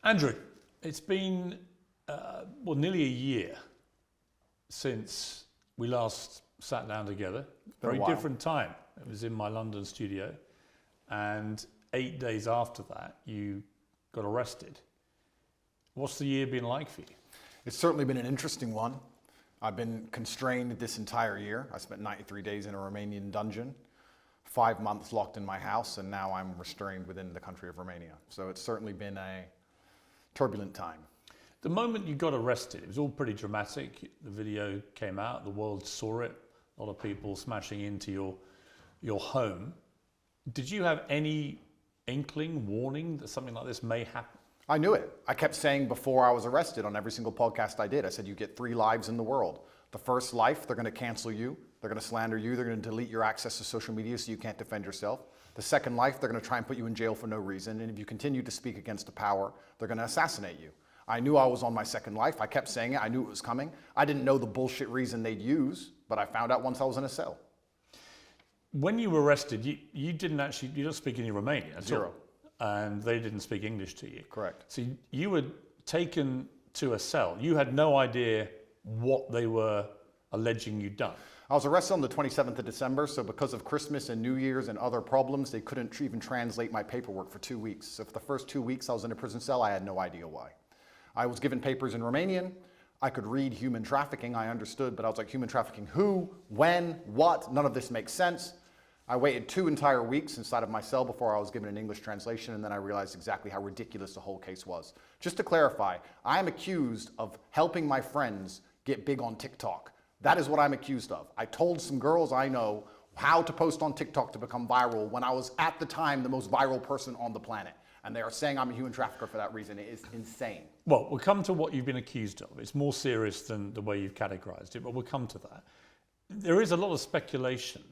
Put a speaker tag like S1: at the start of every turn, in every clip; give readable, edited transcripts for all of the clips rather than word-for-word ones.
S1: Andrew, it's been nearly a year since we last sat down together. Very different time. It was in my London studio, and 8 days after that, you got arrested. What's the year been like for you?
S2: It's certainly been an interesting one. I've been constrained this entire year. I spent 93 days in a Romanian dungeon, 5 months locked in my house, and now I'm restrained within the country of Romania. So it's certainly been a turbulent time.
S1: The moment you got arrested, it was all pretty dramatic. The video came out, the world saw it, a lot of people smashing into your home. Did you have any inkling, warning that something like this may happen?
S2: I knew it. I kept saying before I was arrested on every single podcast I did, I said, you get 3 lives in the world. The first life, they're going to cancel you. They're going to slander you. They're going to delete your access to social media so you can't defend yourself. The second life, they're going to try and put you in jail for no reason. And if you continue to speak against the power, they're going to assassinate you. I knew I was on my second life. I kept saying it. I knew it was coming. I didn't know the bullshit reason they'd use, but I found out once I was in a cell.
S1: When you were arrested, you don't speak any Romanian at
S2: Zero.
S1: all. And they didn't speak English to you.
S2: Correct.
S1: So you were taken to a cell. You had no idea what they were alleging you'd done.
S2: I was arrested on the 27th of December, so because of Christmas and New Year's and other problems, they couldn't even translate my paperwork for 2 weeks. So for the first 2 weeks I was in a prison cell, I had no idea why. I was given papers in Romanian. I could read human trafficking, I understood, but I was like, human trafficking who, when, what? None of this makes sense. I waited 2 entire weeks inside of my cell before I was given an English translation, and then I realized exactly how ridiculous the whole case was. Just to clarify, I am accused of helping my friends get big on TikTok. That is what I'm accused of. I told some girls I know how to post on TikTok to become viral when I was at the time the most viral person on the planet. And they are saying I'm a human trafficker for that reason. It is insane.
S1: Well, we'll come to what you've been accused of. It's more serious than the way you've categorized it, but we'll come to that. There is a lot of speculation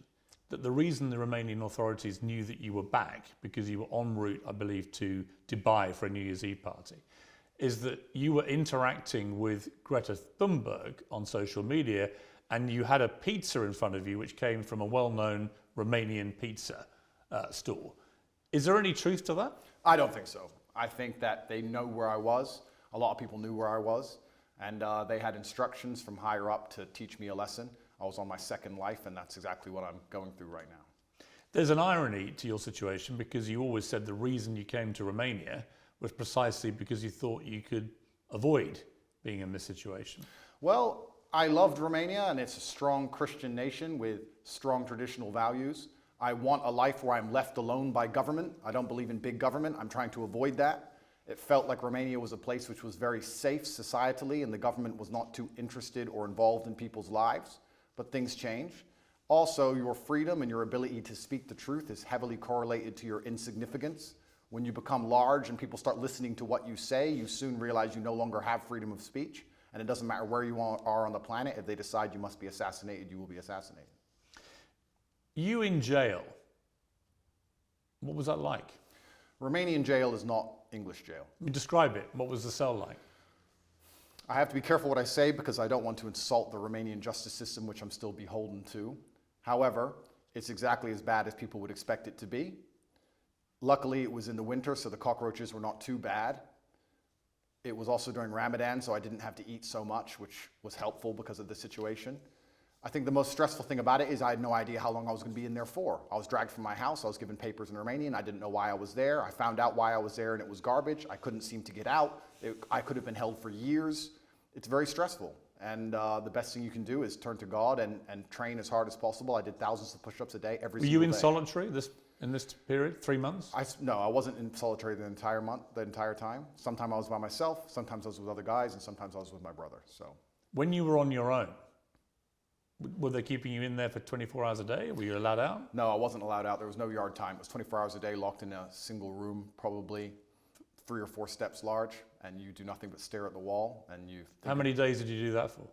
S1: that the reason the Romanian authorities knew that you were back, because you were en route, I believe, to Dubai for a New Year's Eve party, is that you were interacting with Greta Thunberg on social media, and you had a pizza in front of you which came from a well-known Romanian pizza store. Is there any truth to that?
S2: I don't think so. I think that they know where I was. A lot of people knew where I was, and they had instructions from higher up to teach me a lesson. I was on my second life, and that's exactly what I'm going through right now.
S1: There's an irony to your situation, because you always said the reason you came to Romania was precisely because you thought you could avoid being in this situation.
S2: Well, I loved Romania, and it's a strong Christian nation with strong traditional values. I want a life where I'm left alone by government. I don't believe in big government. I'm trying to avoid that. It felt like Romania was a place which was very safe societally, and the government was not too interested or involved in people's lives. But things change. Also, your freedom and your ability to speak the truth is heavily correlated to your insignificance. When you become large and people start listening to what you say, you soon realize you no longer have freedom of speech. And it doesn't matter where you are on the planet. If they decide you must be assassinated, you will be assassinated.
S1: You in jail, what was that like?
S2: Romanian jail is not English jail.
S1: Describe it. What was the cell like?
S2: I have to be careful what I say because I don't want to insult the Romanian justice system, which I'm still beholden to. However, it's exactly as bad as people would expect it to be. Luckily, it was in the winter, so the cockroaches were not too bad. It was also during Ramadan, so I didn't have to eat so much, which was helpful because of the situation. I think the most stressful thing about it is I had no idea how long I was going to be in there for. I was dragged from my house. I was given papers in Romanian. I didn't know why I was there. I found out why I was there, and it was garbage. I couldn't seem to get out. I could have been held for years. It's very stressful, and the best thing you can do is turn to God and train as hard as possible. I did thousands of push-ups a day every single day.
S1: Were you in solitary in this period, 3 months?
S2: No, I wasn't in solitary the entire time. Sometimes I was by myself, sometimes I was with other guys, and sometimes I was with my brother. So,
S1: when you were on your own, were they keeping you in there for 24 hours a day? Were you allowed out?
S2: No, I wasn't allowed out. There was no yard time. It was 24 hours a day, locked in a single room, probably 3 or 4 steps large, and you do nothing but stare at the wall. And you.
S1: How many days did you do that for,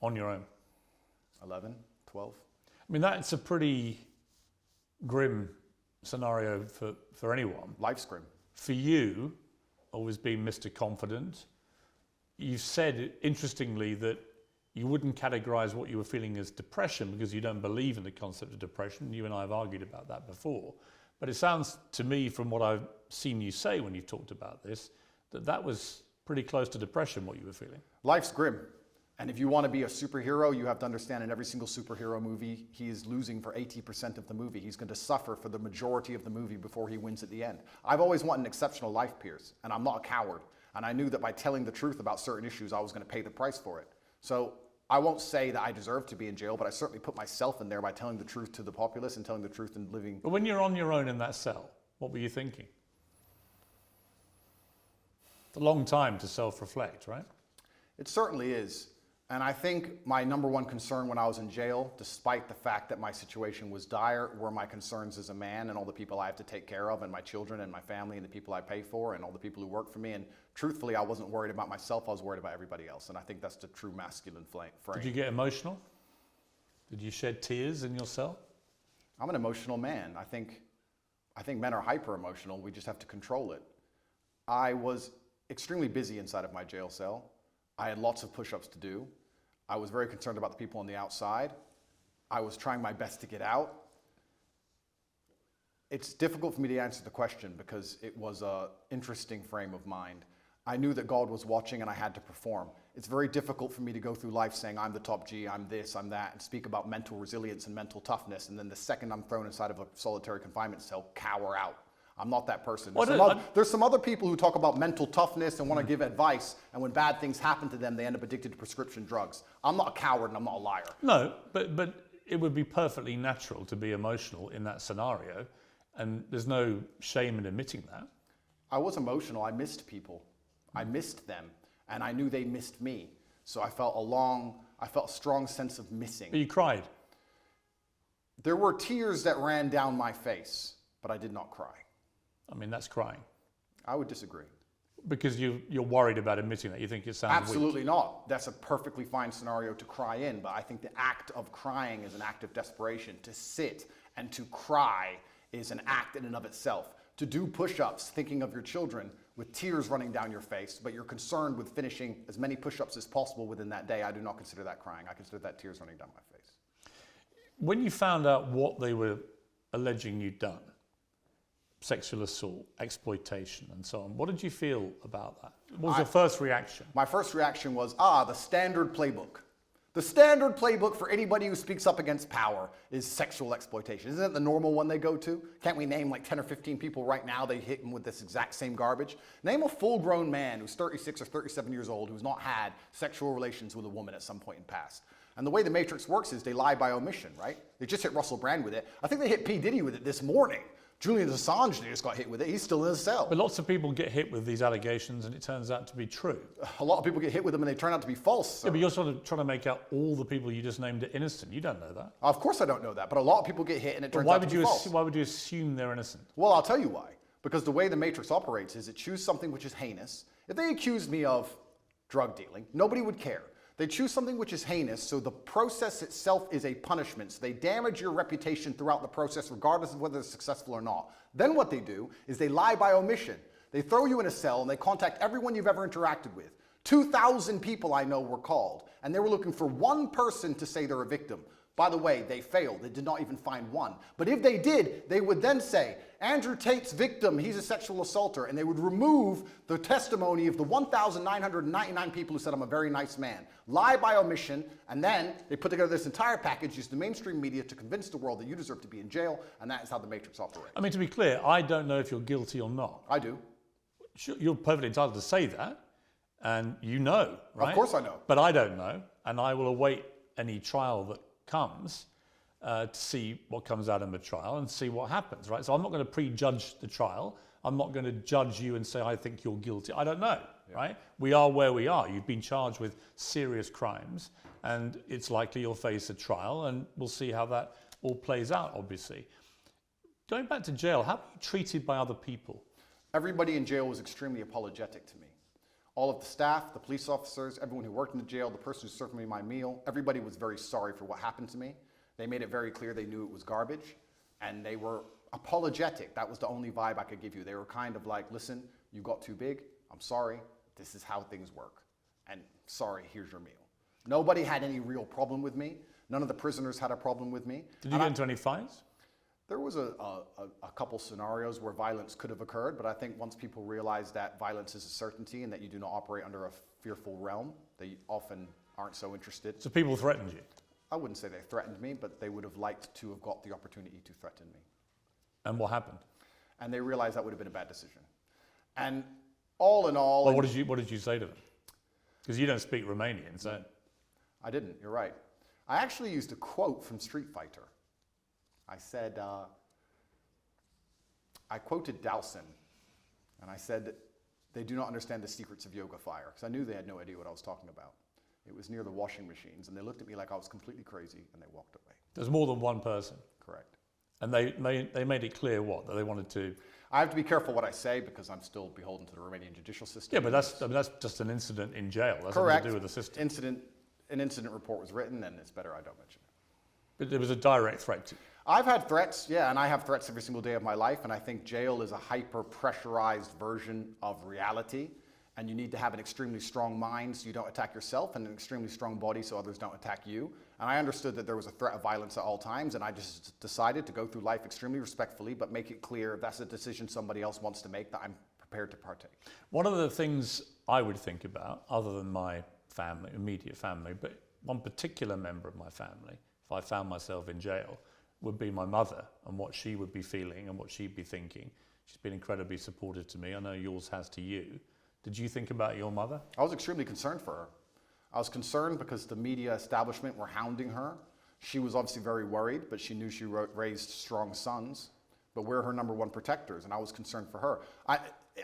S1: on your own?
S2: 11, 12.
S1: I mean, that's a pretty grim scenario for anyone.
S2: Life's grim.
S1: For you, always being Mr. Confident, you've said, interestingly, that you wouldn't categorize what you were feeling as depression because you don't believe in the concept of depression. You and I have argued about that before. But it sounds to me, from what I've seen you say when you've talked about this, that was pretty close to depression, what you were feeling.
S2: Life's grim. And if you want to be a superhero, you have to understand in every single superhero movie, he is losing for 80% of the movie. He's going to suffer for the majority of the movie before he wins at the end. I've always wanted an exceptional life, Piers, and I'm not a coward. And I knew that by telling the truth about certain issues, I was going to pay the price for it. So I won't say that I deserve to be in jail, but I certainly put myself in there by telling the truth to the populace and telling the truth and living.
S1: But when you're on your own in that cell, what were you thinking? It's a long time to self-reflect, right?
S2: It certainly is. And I think my number one concern when I was in jail, despite the fact that my situation was dire, were my concerns as a man and all the people I have to take care of, and my children and my family and the people I pay for and all the people who work for me. And truthfully, I wasn't worried about myself, I was worried about everybody else. And I think that's the true masculine frame.
S1: Did you get emotional? Did you shed tears in your cell?
S2: I'm an emotional man. I think men are hyper emotional. We just have to control it. I was extremely busy inside of my jail cell. I had lots of push-ups to do. I was very concerned about the people on the outside. I was trying my best to get out. It's difficult for me to answer the question because it was an interesting frame of mind. I knew that God was watching and I had to perform. It's very difficult for me to go through life saying I'm the top G, I'm this, I'm that, and speak about mental resilience and mental toughness, and then the second I'm thrown inside of a solitary confinement cell, cower out. I'm not that person. There's some other people who talk about mental toughness and want to give advice, and when bad things happen to them, they end up addicted to prescription drugs. I'm not a coward and I'm not a liar.
S1: No, but it would be perfectly natural to be emotional in that scenario, and there's no shame in admitting that.
S2: I was emotional. I missed people. I missed them, and I knew they missed me. So I felt a strong sense of missing.
S1: But you cried.
S2: There were tears that ran down my face, but I did not cry.
S1: I mean, that's crying.
S2: I would disagree.
S1: Because you're worried about admitting that. You think it sounds
S2: Absolutely
S1: weak.
S2: not. That's a perfectly fine scenario to cry in, but I think the act of crying is an act of desperation. To sit and to cry is an act in and of itself. To do push-ups, thinking of your children with tears running down your face, but you're concerned with finishing as many push-ups as possible within that day, I do not consider that crying. I consider that tears running down my face.
S1: When you found out what they were alleging you'd done, sexual assault, exploitation, and so on, what did you feel about that? What was your first reaction?
S2: My first reaction was, the standard playbook. The standard playbook for anybody who speaks up against power is sexual exploitation. Isn't it the normal one they go to? Can't we name like 10 or 15 people right now they hit them with this exact same garbage? Name a full-grown man who's 36 or 37 years old who's not had sexual relations with a woman at some point in the past. And the way the Matrix works is they lie by omission, right? They just hit Russell Brand with it. I think they hit P. Diddy with it this morning. Julian Assange, they just got hit with it. He's still in his cell.
S1: But lots of people get hit with these allegations and it turns out to be true.
S2: A lot of people get hit with them and they turn out to be false. So.
S1: Yeah, but you're sort of trying to make out all the people you just named are innocent. You don't know that.
S2: Of course I don't know that, but a lot of people get hit and it turns out to be false.
S1: Why would you assume they're innocent?
S2: Well, I'll tell you why. Because the way the Matrix operates is it chooses something which is heinous. If they accused me of drug dealing, nobody would care. They choose something which is heinous, so the process itself is a punishment. So they damage your reputation throughout the process, regardless of whether it's successful or not. Then what they do is they lie by omission. They throw you in a cell and they contact everyone you've ever interacted with. 2,000 people I know were called, and they were looking for one person to say they're a victim. By the way, they failed. They did not even find one. But if they did, they would then say, Andrew Tate's victim, he's a sexual assaulter. And they would remove the testimony of the 1,999 people who said, I'm a very nice man. Lie by omission. And then they put together this entire package, use the mainstream media to convince the world that you deserve to be in jail. And that is how the Matrix operates.
S1: I mean, to be clear, I don't know if you're guilty or not.
S2: I do.
S1: You're perfectly entitled to say that. And you know, right?
S2: Of course I know.
S1: But I don't know. And I will await any trial that comes to see what comes out in the trial and see what happens, right? So I'm not going to prejudge the trial. I'm not going to judge you and say, I think you're guilty. I don't know, right? We are where we are. You've been charged with serious crimes and it's likely you'll face a trial and we'll see how that all plays out, obviously. Going back to jail, how were you treated by other people?
S2: Everybody in jail was extremely apologetic to me. All of the staff, the police officers, everyone who worked in the jail, the person who served me my meal, everybody was very sorry for what happened to me. They made it very clear they knew it was garbage, and they were apologetic. That was the only vibe I could give you. They were kind of like, listen, you got too big. I'm sorry. This is how things work. And sorry, here's your meal. Nobody had any real problem with me. None of the prisoners had a problem with me.
S1: Did you get into any fights?
S2: There was a couple scenarios where violence could have occurred, but I think once people realize that violence is a certainty and that you do not operate under a fearful realm, they often aren't so interested.
S1: So people threatened you?
S2: I wouldn't say they threatened me, but they would have liked to have got the opportunity to threaten me.
S1: And what happened?
S2: And they realized that would have been a bad decision. And all in all...
S1: Well, what did you say to them? Because you don't speak Romanian, so...
S2: I didn't, you're right. I actually used a quote from Street Fighter. I said, I quoted Dowson, and I said, they do not understand the secrets of yoga fire, because I knew they had no idea what I was talking about. It was near the washing machines, and they looked at me like I was completely crazy, and they walked away.
S1: There's more than one person?
S2: Correct.
S1: And they made it clear what? That they wanted to...
S2: I have to be careful what I say, because I'm still beholden to the Romanian judicial system.
S1: Yeah, but that's just an incident in jail. That's
S2: Correct.
S1: nothing to do with the system.
S2: An incident report was written, and it's better I don't mention it.
S1: But there was a direct threat to you.
S2: I've had threats, yeah, and I have threats every single day of my life, and I think jail is a hyper-pressurized version of reality, and you need to have an extremely strong mind so you don't attack yourself, and an extremely strong body so others don't attack you. And I understood that there was a threat of violence at all times, and I just decided to go through life extremely respectfully, but make it clear if that's a decision somebody else wants to make, that I'm prepared to partake.
S1: One of the things I would think about, other than my family, immediate family, but one particular member of my family, if I found myself in jail, would be my mother and what she would be feeling and what she'd be thinking. She's been incredibly supportive to me. I know yours has to you. Did you think about your mother?
S2: I was extremely concerned for her. I was concerned because the media establishment were hounding her. She was obviously very worried, but she knew she raised strong sons. But we're her number one protectors, and I was concerned for her.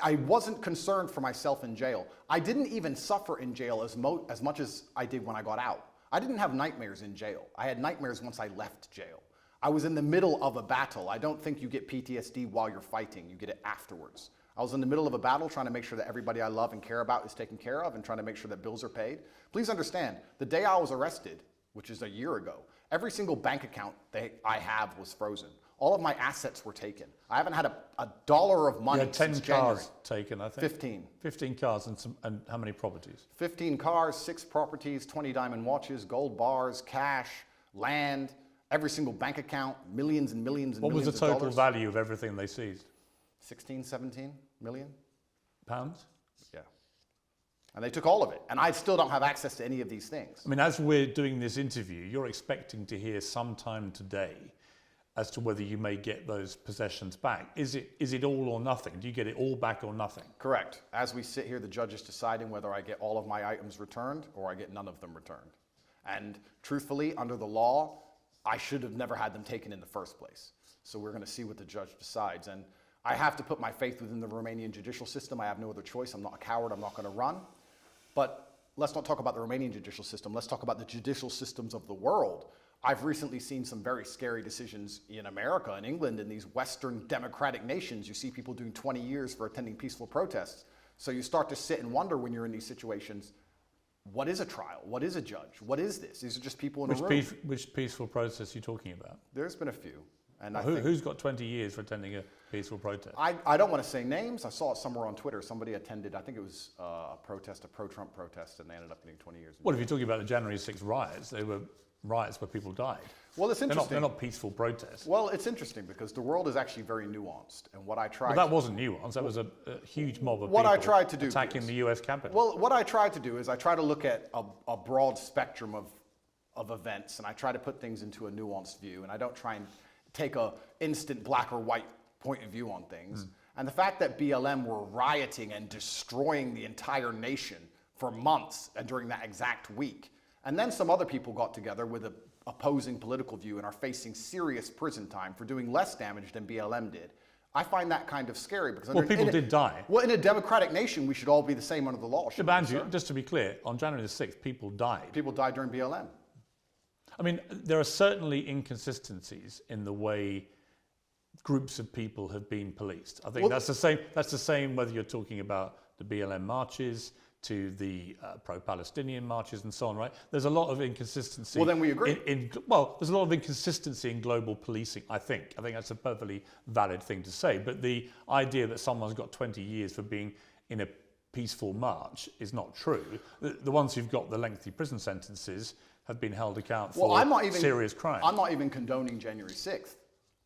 S2: I wasn't concerned for myself in jail. I didn't even suffer in jail as much as I did when I got out. I didn't have nightmares in jail. I had nightmares once I left jail. I was in the middle of a battle. I don't think you get PTSD while you're fighting. You get it afterwards. I was in the middle of a battle trying to make sure that everybody I love and care about is taken care of and trying to make sure that bills are paid. Please understand, the day I was arrested, which is a year ago, every single bank account that I have was frozen. All of my assets were taken. I haven't had a dollar of money since January.
S1: You had 10 cars taken, I think.
S2: 15.
S1: 15 cars and how many properties?
S2: 15 cars, 6 properties, 20 diamond watches, gold bars, cash, land, every single bank account, millions and millions and millions of dollars.
S1: What was the total value of everything they seized?
S2: 16, 17 million.
S1: Pounds?
S2: Yeah. And they took all of it. And I still don't have access to any of these things.
S1: I mean, as we're doing this interview, you're expecting to hear sometime today as to whether you may get those possessions back. Is it all or nothing? Do you get it all back or nothing?
S2: Correct. As we sit here, the judge is deciding whether I get all of my items returned or I get none of them returned. And truthfully, under the law, I should have never had them taken in the first place. So we're going to see what the judge decides. And I have to put my faith within the Romanian judicial system. I have no other choice. I'm not a coward. I'm not going to run. But let's not talk about the Romanian judicial system. Let's talk about the judicial systems of the world. I've recently seen some very scary decisions in America and England and these Western democratic nations. You see people doing 20 years for attending peaceful protests. So you start to sit and wonder when you're in these situations, what is a trial? What is a judge? What is this? These are just people in a room.
S1: Which peaceful protest are you talking about?
S2: There's been a few. And
S1: who's got 20 years for attending a peaceful protest?
S2: I don't want to say names. I saw it somewhere on Twitter. Somebody attended, I think it was a protest, a pro-Trump protest, and they ended up getting 20 years.
S1: Well, if you're talking about the January 6th riots, they were riots where people died.
S2: Well, it's interesting.
S1: They're not peaceful protests.
S2: Well, it's interesting because the world is actually very nuanced. And what I tried...
S1: Well, that wasn't nuanced. That was a huge mob of
S2: what
S1: people
S2: I tried to do
S1: attacking the US Capitol.
S2: Well, what I tried to do is I try to look at a broad spectrum of events, and I try to put things into a nuanced view, and I don't try and take a instant black or white point of view on things. And the fact that BLM were rioting and destroying the entire nation for months and during that exact week, and then some other people got together with an opposing political view and are facing serious prison time for doing less damage than BLM did. I find that kind of scary because
S1: people did die.
S2: Well, in a democratic nation, we should all be the same under the law.
S1: But Andrew, just to be clear, on January the 6th, people died.
S2: People died during BLM.
S1: I mean, there are certainly inconsistencies in the way groups of people have been policed. I think that's the same whether you're talking about the BLM marches to the pro-Palestinian marches and so on, right? There's a lot of inconsistency.
S2: Well, then we agree.
S1: There's a lot of inconsistency in global policing, I think. I think that's a perfectly valid thing to say. But the idea that someone's got 20 years for being in a peaceful march is not true. The ones who've got the lengthy prison sentences have been held account for serious crimes.
S2: I'm not even condoning January 6th.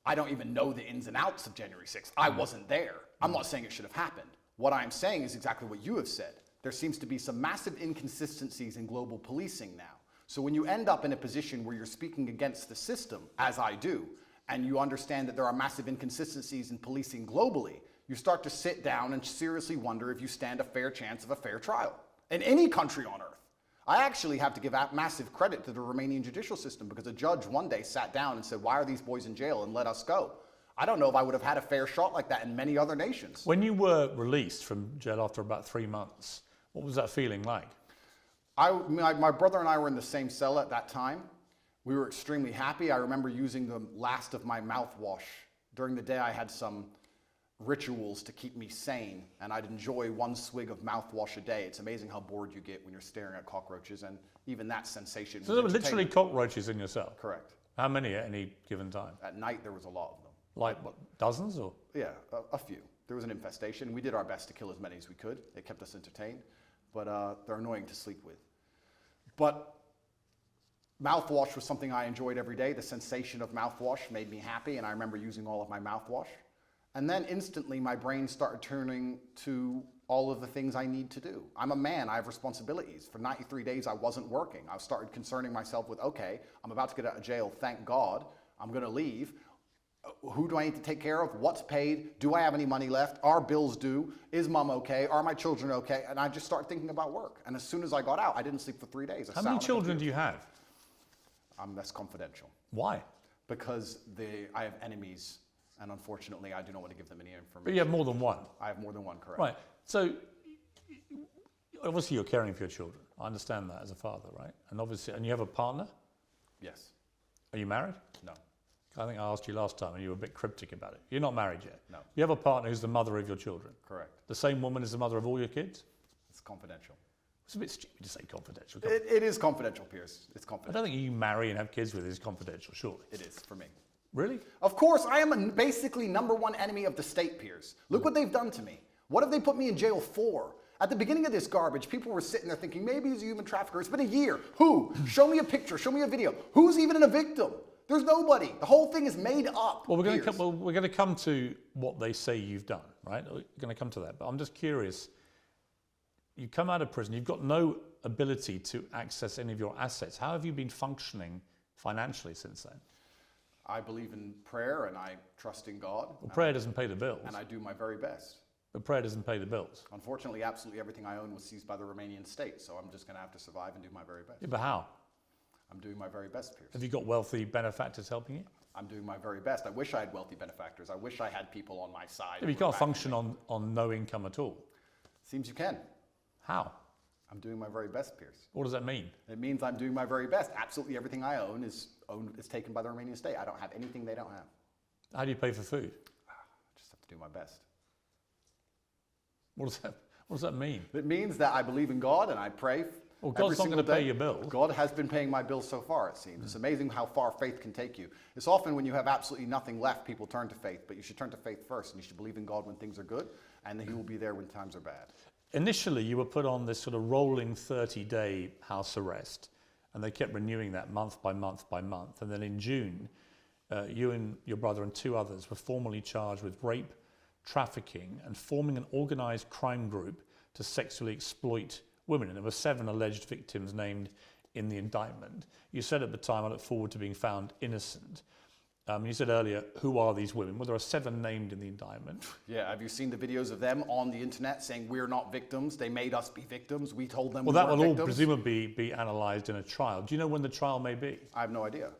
S2: I don't even know the ins and outs of January 6th. I wasn't there. I'm not saying it should have happened. What I'm saying is exactly what you have said. There seems to be some massive inconsistencies in global policing now. So when you end up in a position where you're speaking against the system, as I do, and you understand that there are massive inconsistencies in policing globally, you start to sit down and seriously wonder if you stand a fair chance of a fair trial in any country on earth. I actually have to give massive credit to the Romanian judicial system, because a judge one day sat down and said, why are these boys in jail, and let us go. I don't know if I would have had a fair shot like that in many other nations.
S1: When you were released from jail after about 3 months, what was that feeling like?
S2: My brother and I were in the same cell at that time. We were extremely happy. I remember using the last of my mouthwash. During the day, I had some rituals to keep me sane, and I'd enjoy 1 swig of mouthwash a day. It's amazing how bored you get when you're staring at cockroaches, and even that sensation.
S1: So there were literally cockroaches in your cell?
S2: Correct.
S1: How many at any given time?
S2: At night, there was a lot of them.
S1: Like what, dozens or?
S2: Yeah, a few. There was an infestation. We did our best to kill as many as we could. It kept us entertained, but they're annoying to sleep with. But mouthwash was something I enjoyed every day. The sensation of mouthwash made me happy, and I remember using all of my mouthwash. And then instantly my brain started turning to all of the things I need to do. I'm a man, I have responsibilities. For 93 days I wasn't working. I started concerning myself with, okay, I'm about to get out of jail, thank God. I'm gonna leave. Who do I need to take care of? What's paid? Do I have any money left? Are bills due? Is mom okay? Are my children okay? And I just started thinking about work. And as soon as I got out, I didn't sleep for 3 days.
S1: How many children do you have?
S2: That's confidential.
S1: Why?
S2: Because I have enemies, and unfortunately I do not want to give them any information.
S1: But you have more than one?
S2: I have more than one, correct.
S1: Right. So obviously you're caring for your children. I understand that as a father, right? And obviously, and you have a partner?
S2: Yes.
S1: Are you married?
S2: No.
S1: I think I asked you last time and you were a bit cryptic about it. You're not married yet?
S2: No.
S1: You have a partner who's the mother of your children?
S2: Correct.
S1: The same woman as the mother of all your kids?
S2: It's confidential.
S1: It's a bit stupid to say confidential.
S2: It is confidential, Piers. It's
S1: I
S2: confidential.
S1: don't think you marry and have kids with is confidential, surely.
S2: It is, for me.
S1: Really?
S2: Of course, I am basically #1 enemy of the state, Piers. Look what they've done to me. What have they put me in jail for? At the beginning of this garbage, people were sitting there thinking, maybe he's a human trafficker. It's been a year. Who? Show me a picture. Show me a video. Who's even a victim? There's nobody. The whole thing is made up.
S1: Well, we're going to come to what they say you've done, right? We're going to come to that. But I'm just curious. You come out of prison. You've got no ability to access any of your assets. How have you been functioning financially since then?
S2: I believe in prayer and I trust in God.
S1: Well, prayer doesn't pay the bills.
S2: And I do my very best.
S1: But prayer doesn't pay the bills.
S2: Unfortunately, absolutely everything I own was seized by the Romanian state, so I'm just going to have to survive and do my very best.
S1: Yeah, but how?
S2: I'm doing my very best, Piers.
S1: Have you got wealthy benefactors helping you?
S2: I'm doing my very best. I wish I had wealthy benefactors. I wish I had people on my side.
S1: Yeah, but you can't function on no income at all.
S2: Seems you can.
S1: How?
S2: I'm doing my very best, Piers.
S1: What does that mean?
S2: It means I'm doing my very best. Absolutely everything I own is taken by the Romanian state. I don't have anything they don't have.
S1: How do you pay for food?
S2: I just have to do my best.
S1: What does that mean?
S2: It means that I believe in God and I pray.
S1: Well, God's not going to pay your bills.
S2: God has been paying my bills so far, it seems. It's amazing how far faith can take you. It's often when you have absolutely nothing left, people turn to faith, but you should turn to faith first, and you should believe in God when things are good, and He will be there when times are bad.
S1: Initially, you were put on this sort of rolling 30-day house arrest, and they kept renewing that month by month by month. And then in June, you and your brother and 2 others were formally charged with rape, trafficking, and forming an organized crime group to sexually exploit women. And there were 7 alleged victims named in the indictment. You said at the time, I look forward to being found innocent. You said earlier, who are these women? Well, there are 7 named in the indictment.
S2: Yeah, have you seen the videos of them on the internet saying we're not victims? They made us be victims. We told them we weren't victims.
S1: Well, that will all presumably be analysed in a trial. Do you know when the trial may be?
S2: I have no idea.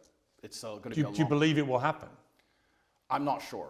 S2: It's going to be a long...
S1: Do you believe it will happen?
S2: I'm not sure.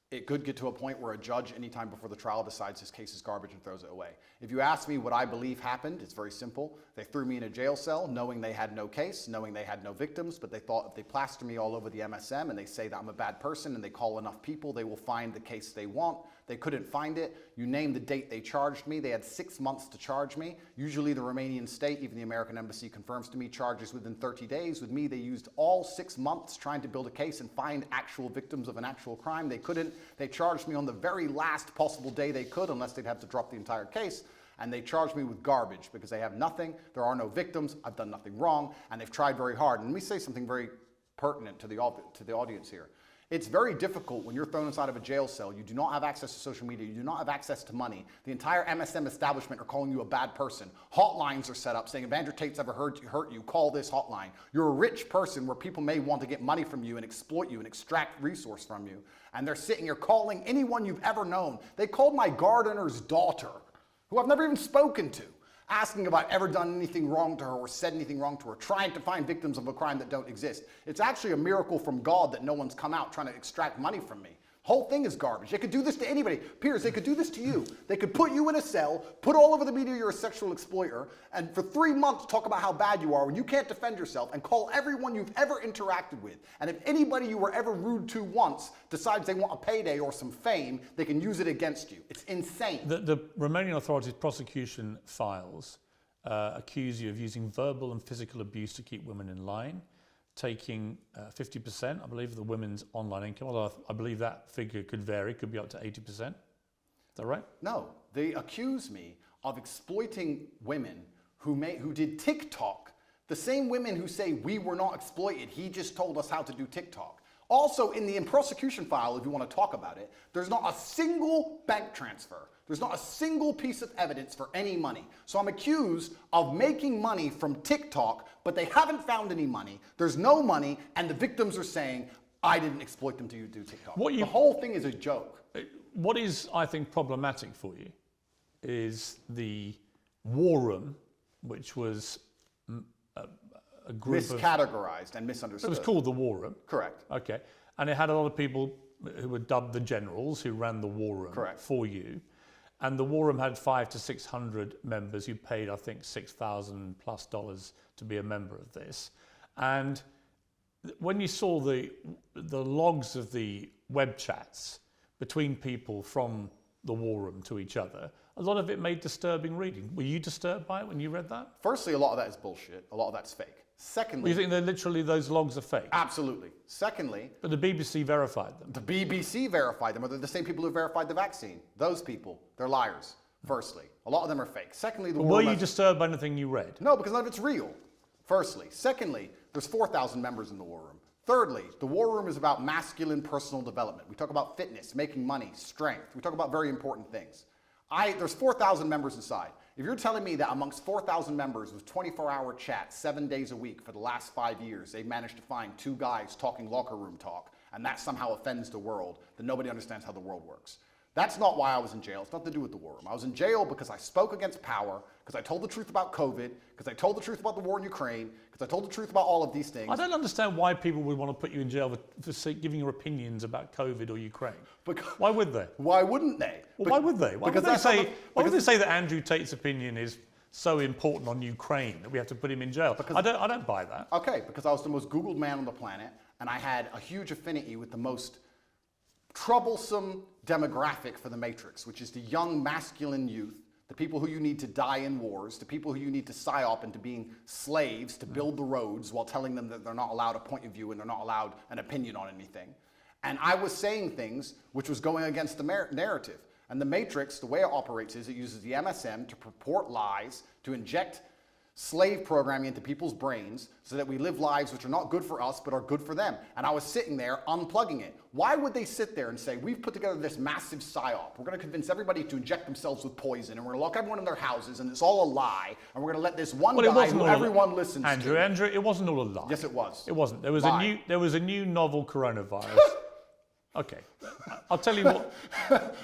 S2: It could get to a point where a judge, anytime before the trial, decides his case is garbage and throws it away. If you ask me what I believe happened, it's very simple. They threw me in a jail cell knowing they had no case, knowing they had no victims, but they thought if they plaster me all over the MSM and they say that I'm a bad person and they call enough people, they will find the case they want. They couldn't find it. You name the date they charged me. They had 6 months to charge me. Usually the Romanian state, even the American embassy confirms to me, charges within 30 days. With me, they used all 6 months trying to build a case and find actual victims of an actual crime. They couldn't. They charged me on the very last possible day they could, unless they'd have to drop the entire case. And they charged me with garbage because they have nothing. There are no victims. I've done nothing wrong. And they've tried very hard. And let me say something very pertinent to the audience here. It's very difficult when you're thrown inside of a jail cell. You do not have access to social media. You do not have access to money. The entire MSM establishment are calling you a bad person. Hotlines are set up saying, if Andrew Tate's ever hurt you, call this hotline. You're a rich person where people may want to get money from you and exploit you and extract resource from you. And they're sitting here calling anyone you've ever known. They called my gardener's daughter, who I've never even spoken to, asking if I've ever done anything wrong to her or said anything wrong to her, trying to find victims of a crime that don't exist. It's actually a miracle from God that no one's come out trying to extract money from me. Whole thing is garbage. They could do this to anybody. Piers, they could do this to you. They could put you in a cell, put all over the media you're a sexual exploiter, and for 3 months talk about how bad you are when you can't defend yourself, and call everyone you've ever interacted with. And if anybody you were ever rude to once decides they want a payday or some fame, they can use it against you. It's insane.
S1: The Romanian authorities' prosecution files accuse you of using verbal and physical abuse to keep women in line, taking 50%, I believe, of the women's online income, although I believe that figure could vary, could be up to 80%. Is that right?
S2: No, they accuse me of exploiting women who did TikTok, the same women who say we were not exploited, he just told us how to do TikTok. Also, in the prosecution file, if you want to talk about it, there's not a single bank transfer. There's not a single piece of evidence for any money. So I'm accused of making money from TikTok, but they haven't found any money. There's no money, and the victims are saying, I didn't exploit them to do TikTok. The whole thing is a joke.
S1: What is, I think, problematic for you is the war room, which was a group
S2: miscategorized and misunderstood.
S1: It was called the war room.
S2: Correct.
S1: Okay. And it had a lot of people who were dubbed the generals who ran the war room for you. And the war room had 500 to 600 members who paid, I think, $6,000+ to be a member of this. And when you saw the logs of the web chats between people from the war room to each other, a lot of it made disturbing reading. Were you disturbed by it when you read that?
S2: Firstly, a lot of that is bullshit. A lot of that's fake. Secondly...
S1: You think that literally those logs are fake?
S2: Absolutely. Secondly...
S1: But the BBC verified them.
S2: The BBC verified them, or they're the same people who verified the vaccine. Those people, they're liars, firstly. A lot of them are fake. Secondly,
S1: were you disturbed by anything you read?
S2: No, because none of it's real, firstly. Secondly, there's 4,000 members in the war room. Thirdly, the war room is about masculine personal development. We talk about fitness, making money, strength. We talk about very important things. There's 4,000 members inside. If you're telling me that amongst 4,000 members with 24-hour chats 7 days a week for the last 5 years, they've managed to find 2 guys talking locker room talk, and that somehow offends the world, then nobody understands how the world works. That's not why I was in jail. It's nothing to do with the war room. I was in jail because I spoke against power, because I told the truth about COVID, because I told the truth about the war in Ukraine, because I told the truth about all of these things.
S1: I don't understand why people would want to put you in jail for giving your opinions about COVID or Ukraine. Why would they?
S2: Why wouldn't they?
S1: Well, why would they? Why would they say that Andrew Tate's opinion is so important on Ukraine that we have to put him in jail? I don't buy that.
S2: Okay, because I was the most Googled man on the planet, and I had a huge affinity with the most troublesome demographic for the Matrix, which is the young masculine youth, the people who you need to die in wars, the people who you need to psyop into being slaves to build the roads while telling them that they're not allowed a point of view and they're not allowed an opinion on anything. And I was saying things which was going against the narrative. And the Matrix, the way it operates is it uses the MSM to purport lies, to inject slave programming into people's brains so that we live lives which are not good for us but are good for them. And I was sitting there unplugging it. Why would they sit there and say, we've put together this massive psyop, we're going to convince everybody to inject themselves with poison, and we're going to lock everyone in their houses, and it's all a lie, and we're going to let this one guy who everyone listens to...
S1: Andrew, it wasn't all a lie.
S2: Yes, it was.
S1: It wasn't. There was a new novel coronavirus. Okay, I'll tell you what.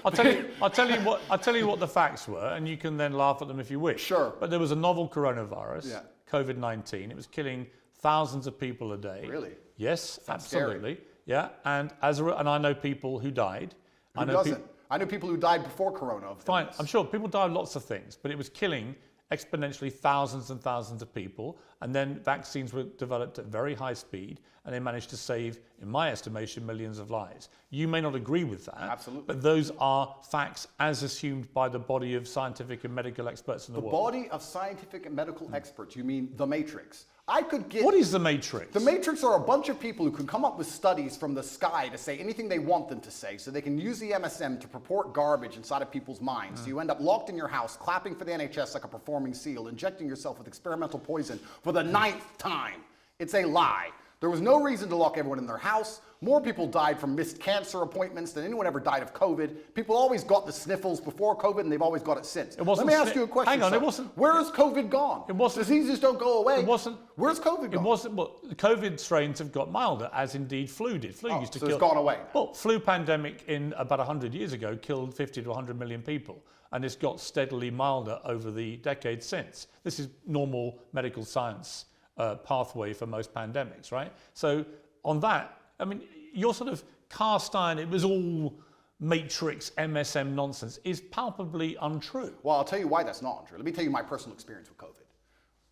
S1: I'll tell you what the facts were, and you can then laugh at them if you wish.
S2: Sure.
S1: But there was a novel coronavirus, COVID-19. It was killing thousands of people a day.
S2: Really?
S1: Yes,
S2: That's
S1: absolutely.
S2: Scary.
S1: Yeah, and I know people who died.
S2: Who doesn't? I know people who died before Corona.
S1: Fine, I'm sure people died of lots of things, but it was killing exponentially thousands and thousands of people, and then vaccines were developed at very high speed, and they managed to save, in my estimation, millions of lives. You may not agree with that,
S2: absolutely,
S1: but those are facts as assumed by the body of scientific and medical experts in the world.
S2: The body of scientific and medical experts, you mean the Matrix? I could get...
S1: What is the Matrix?
S2: The Matrix are a bunch of people who can come up with studies from the sky to say anything they want them to say, so they can use the MSM to purport garbage inside of people's minds. So you end up locked in your house, clapping for the NHS like a performing seal, injecting yourself with experimental poison for the 9th time. It's a lie. There was no reason to lock everyone in their house. More people died from missed cancer appointments than anyone ever died of COVID. People always got the sniffles before COVID, and they've always got it since. Let me ask you a question.
S1: Hang on,
S2: sir.
S1: it wasn't.
S2: Where has COVID gone?
S1: It wasn't.
S2: Diseases don't go away.
S1: It wasn't.
S2: Where's COVID gone?
S1: It wasn't. Well, the COVID strains have got milder, as indeed flu did. Flu used to kill.
S2: So it's gone away now.
S1: Well, flu pandemic in about 100 years ago killed 50 to 100 million people, and it's got steadily milder over the decades since. This is normal medical science pathway for most pandemics, right? So on that, I mean, your sort of cast iron, it was all matrix MSM nonsense, is palpably untrue.
S2: Well, I'll tell you why that's not untrue. Let me tell you my personal experience with COVID.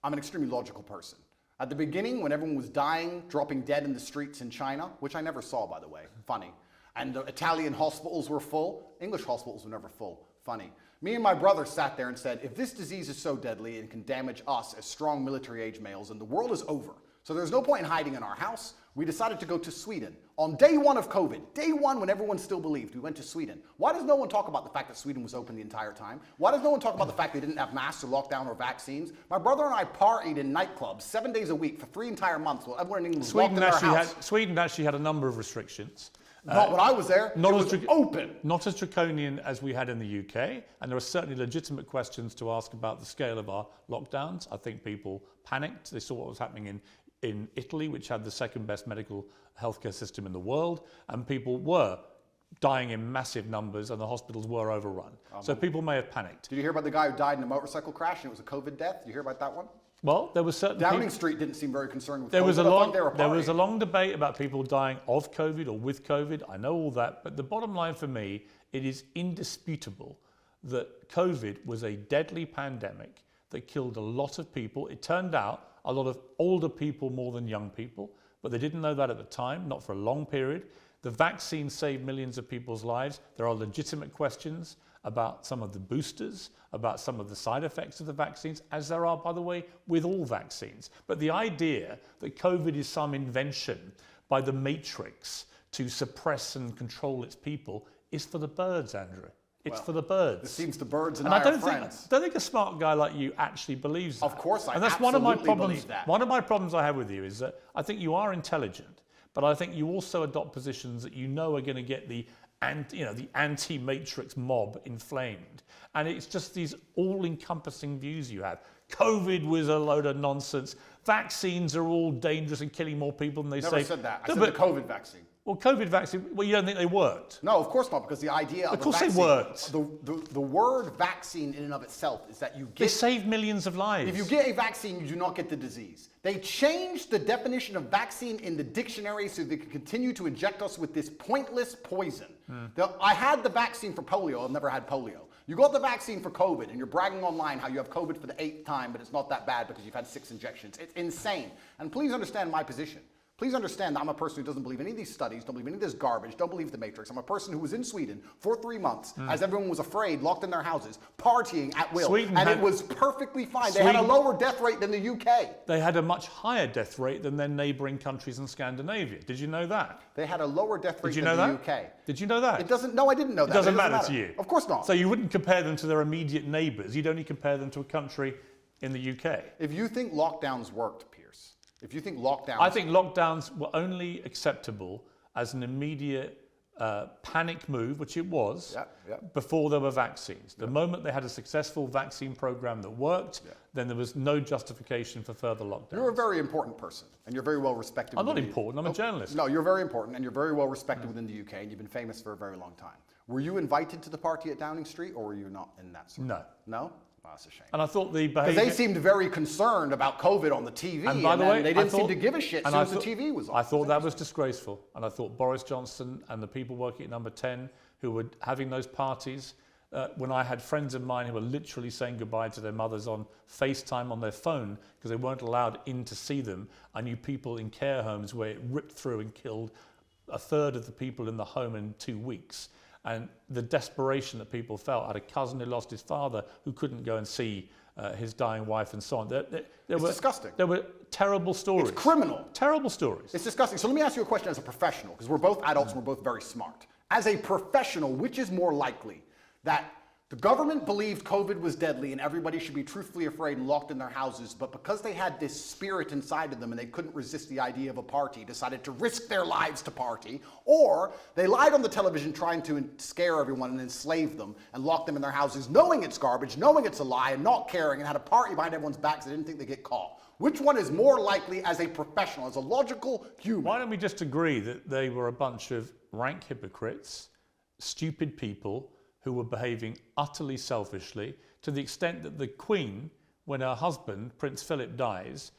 S2: I'm an extremely logical person. At the beginning, when everyone was dying, dropping dead in the streets in China, which I never saw, by the way, funny, and the Italian hospitals were full, English hospitals were never full, funny. Me and my brother sat there and said, if this disease is so deadly and can damage us as strong military-age males, then the world is over. So there's no point in hiding in our house. We decided to go to Sweden. On day one of COVID, day one when everyone still believed, we went to Sweden. Why does no one talk about the fact that Sweden was open the entire time? Why does no one talk about the fact they didn't have masks or lockdown or vaccines? My brother and I partied in nightclubs 7 days a week for 3 entire months while everyone in England was locked in their house.
S1: Sweden actually had a number of restrictions.
S2: Not when I was there. It was open.
S1: Not as draconian as we had in the UK, and there are certainly legitimate questions to ask about the scale of our lockdowns. I think people panicked. They saw what was happening in Italy, which had the second best medical healthcare system in the world, and people were dying in massive numbers and the hospitals were overrun. So people may have panicked.
S2: Did you hear about the guy who died in a motorcycle crash and it was a COVID death? Did you hear about that one?
S1: Well, there was certain
S2: Downing Street didn't seem very concerned with
S1: there
S2: COVID.
S1: There was a long debate about people dying of COVID or with COVID. I know all that, but the bottom line for me, it is indisputable that COVID was a deadly pandemic that killed a lot of people. It turned out a lot of older people more than young people, but they didn't know that at the time, not for a long period. The vaccine saved millions of people's lives. There are legitimate questions about some of the boosters, about some of the side effects of the vaccines, as there are, by the way, with all vaccines. But the idea that COVID is some invention by the matrix to suppress and control its people is for the birds, Andrew. It's for the birds.
S2: It seems the birds and
S1: I
S2: are friends.
S1: I don't think a smart guy like you actually believes that.
S2: Of course,
S1: and that's one of my problems. One of my problems I have with you is that I think you are intelligent, but I think you also adopt positions that you know are going to get the anti-matrix mob inflamed. And it's just these all-encompassing views you have. COVID was a load of nonsense. Vaccines are all dangerous and killing more people than they say.
S2: Never said that. I said the COVID vaccine.
S1: Well, COVID vaccine, well, you don't think they worked?
S2: No, of course not, because the idea of
S1: course
S2: a vaccine,
S1: they worked.
S2: The word vaccine in and of itself is that you get...
S1: They save millions of lives.
S2: If you get a vaccine, you do not get the disease. They changed the definition of vaccine in the dictionary so they could continue to inject us with this pointless poison. I had the vaccine for polio. I've never had polio. You got the vaccine for COVID, and you're bragging online how you have COVID for the 8th time, but it's not that bad because you've had 6 injections. It's insane. And please understand my position. Please understand that I'm a person who doesn't believe any of these studies, don't believe any of this garbage, don't believe the Matrix. I'm a person who was in Sweden for 3 months as everyone was afraid, locked in their houses, partying at will. It was perfectly fine. They had a lower death rate than the UK.
S1: They had a much higher death rate than their neighbouring countries in Scandinavia. Did you know that?
S2: They had a lower death rate than the UK.
S1: Did you know that?
S2: It doesn't, no, I didn't know that.
S1: It doesn't matter to you?
S2: Of course not.
S1: So you wouldn't compare them to their immediate neighbours. You'd only compare them to a country in the UK.
S2: If you think lockdowns worked, Pierce, if you think lockdowns...
S1: I think lockdowns were only acceptable as an immediate panic move, which it was, before there were vaccines. The moment they had a successful vaccine program that worked, then there was no justification for further lockdowns.
S2: You're a very important person, and you're very well respected.
S1: I'm not important, I'm a journalist.
S2: No, you're very important, and you're very well respected within the UK, and you've been famous for a very long time. Were you invited to the party at Downing Street, or were you not in that circle?
S1: No.
S2: No? Oh, that's a shame.
S1: And I thought the behaviour...
S2: Because they seemed very concerned about COVID on the TV,
S1: and by the way,
S2: they didn't seem to give a shit as soon as the TV was on.
S1: I thought that was disgraceful. And I thought Boris Johnson and the people working at Number 10 who were having those parties, when I had friends of mine who were literally saying goodbye to their mothers on FaceTime on their phone because they weren't allowed in to see them. I knew people in care homes where it ripped through and killed a third of the people in the home in 2 weeks. And the desperation that people felt. I had a cousin who lost his father who couldn't go and see his dying wife and so on.
S2: It's disgusting.
S1: There were terrible stories.
S2: It's criminal.
S1: Terrible stories.
S2: It's disgusting. So let me ask you a question as a professional, because we're both adults and we're both very smart. As a professional, which is more likely, that The government believed COVID was deadly and everybody should be truthfully afraid and locked in their houses, but because they had this spirit inside of them and they couldn't resist the idea of a party, decided to risk their lives to party, or they lied on the television trying to scare everyone and enslave them and lock them in their houses, knowing it's garbage, knowing it's a lie, and not caring, and had a party behind everyone's backs so they didn't think they'd get caught. Which one is more likely as a professional, as a logical human?
S1: Why don't we just agree that they were a bunch of rank hypocrites, stupid people who were behaving utterly selfishly, to the extent that the Queen, when her husband, Prince Philip, dies,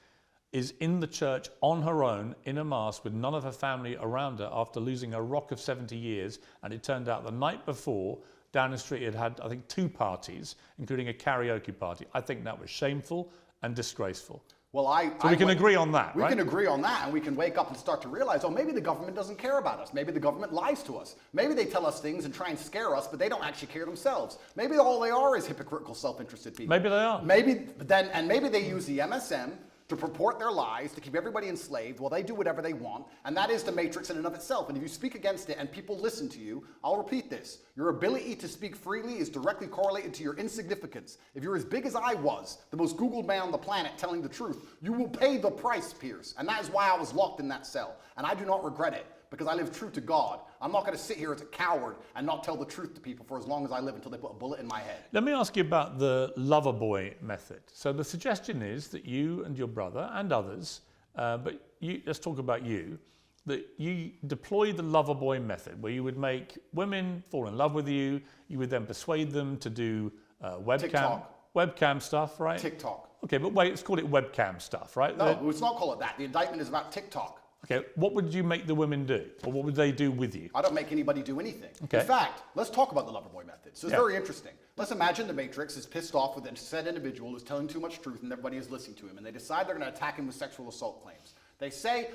S1: is in the church on her own, in a mass, with none of her family around her after losing a rock of 70 years. And it turned out the night before, Downing Street had, I think, 2 parties, including a karaoke party. I think that was shameful and disgraceful.
S2: Well,
S1: so we can agree on that,
S2: right?
S1: We
S2: can agree on that, and we can wake up and start to realize, oh, maybe the government doesn't care about us. Maybe the government lies to us. Maybe they tell us things and try and scare us, but they don't actually care themselves. Maybe all they are is hypocritical, self-interested people.
S1: Maybe they are.
S2: Maybe they use the MSM to purport their lies, to keep everybody enslaved while they do whatever they want, and that is the matrix in and of itself. And if you speak against it and people listen to you, I'll repeat this. Your ability to speak freely is directly correlated to your insignificance. If you're as big as I was, the most Googled man on the planet telling the truth, you will pay the price, Pierce. And that is why I was locked in that cell. And I do not regret it, because I live true to God. I'm not going to sit here as a coward and not tell the truth to people for as long as I live until they put a bullet in my head.
S1: Let me ask you about the lover boy method. So the suggestion is that you and your brother and others, let's talk about you, that you deploy the lover boy method, where you would make women fall in love with you. You would then persuade them to do webcam stuff, right?
S2: TikTok.
S1: Okay, but wait, let's call it webcam stuff, right?
S2: No, let's not call it that. The indictment is about TikTok.
S1: Okay, what would you make the women do? Or what would they do with you?
S2: I don't make anybody do anything.
S1: Okay.
S2: In fact, let's talk about the lover boy method. So it's very interesting. Let's imagine the Matrix is pissed off with a said individual who's telling too much truth and everybody is listening to him, and they decide they're going to attack him with sexual assault claims. They say,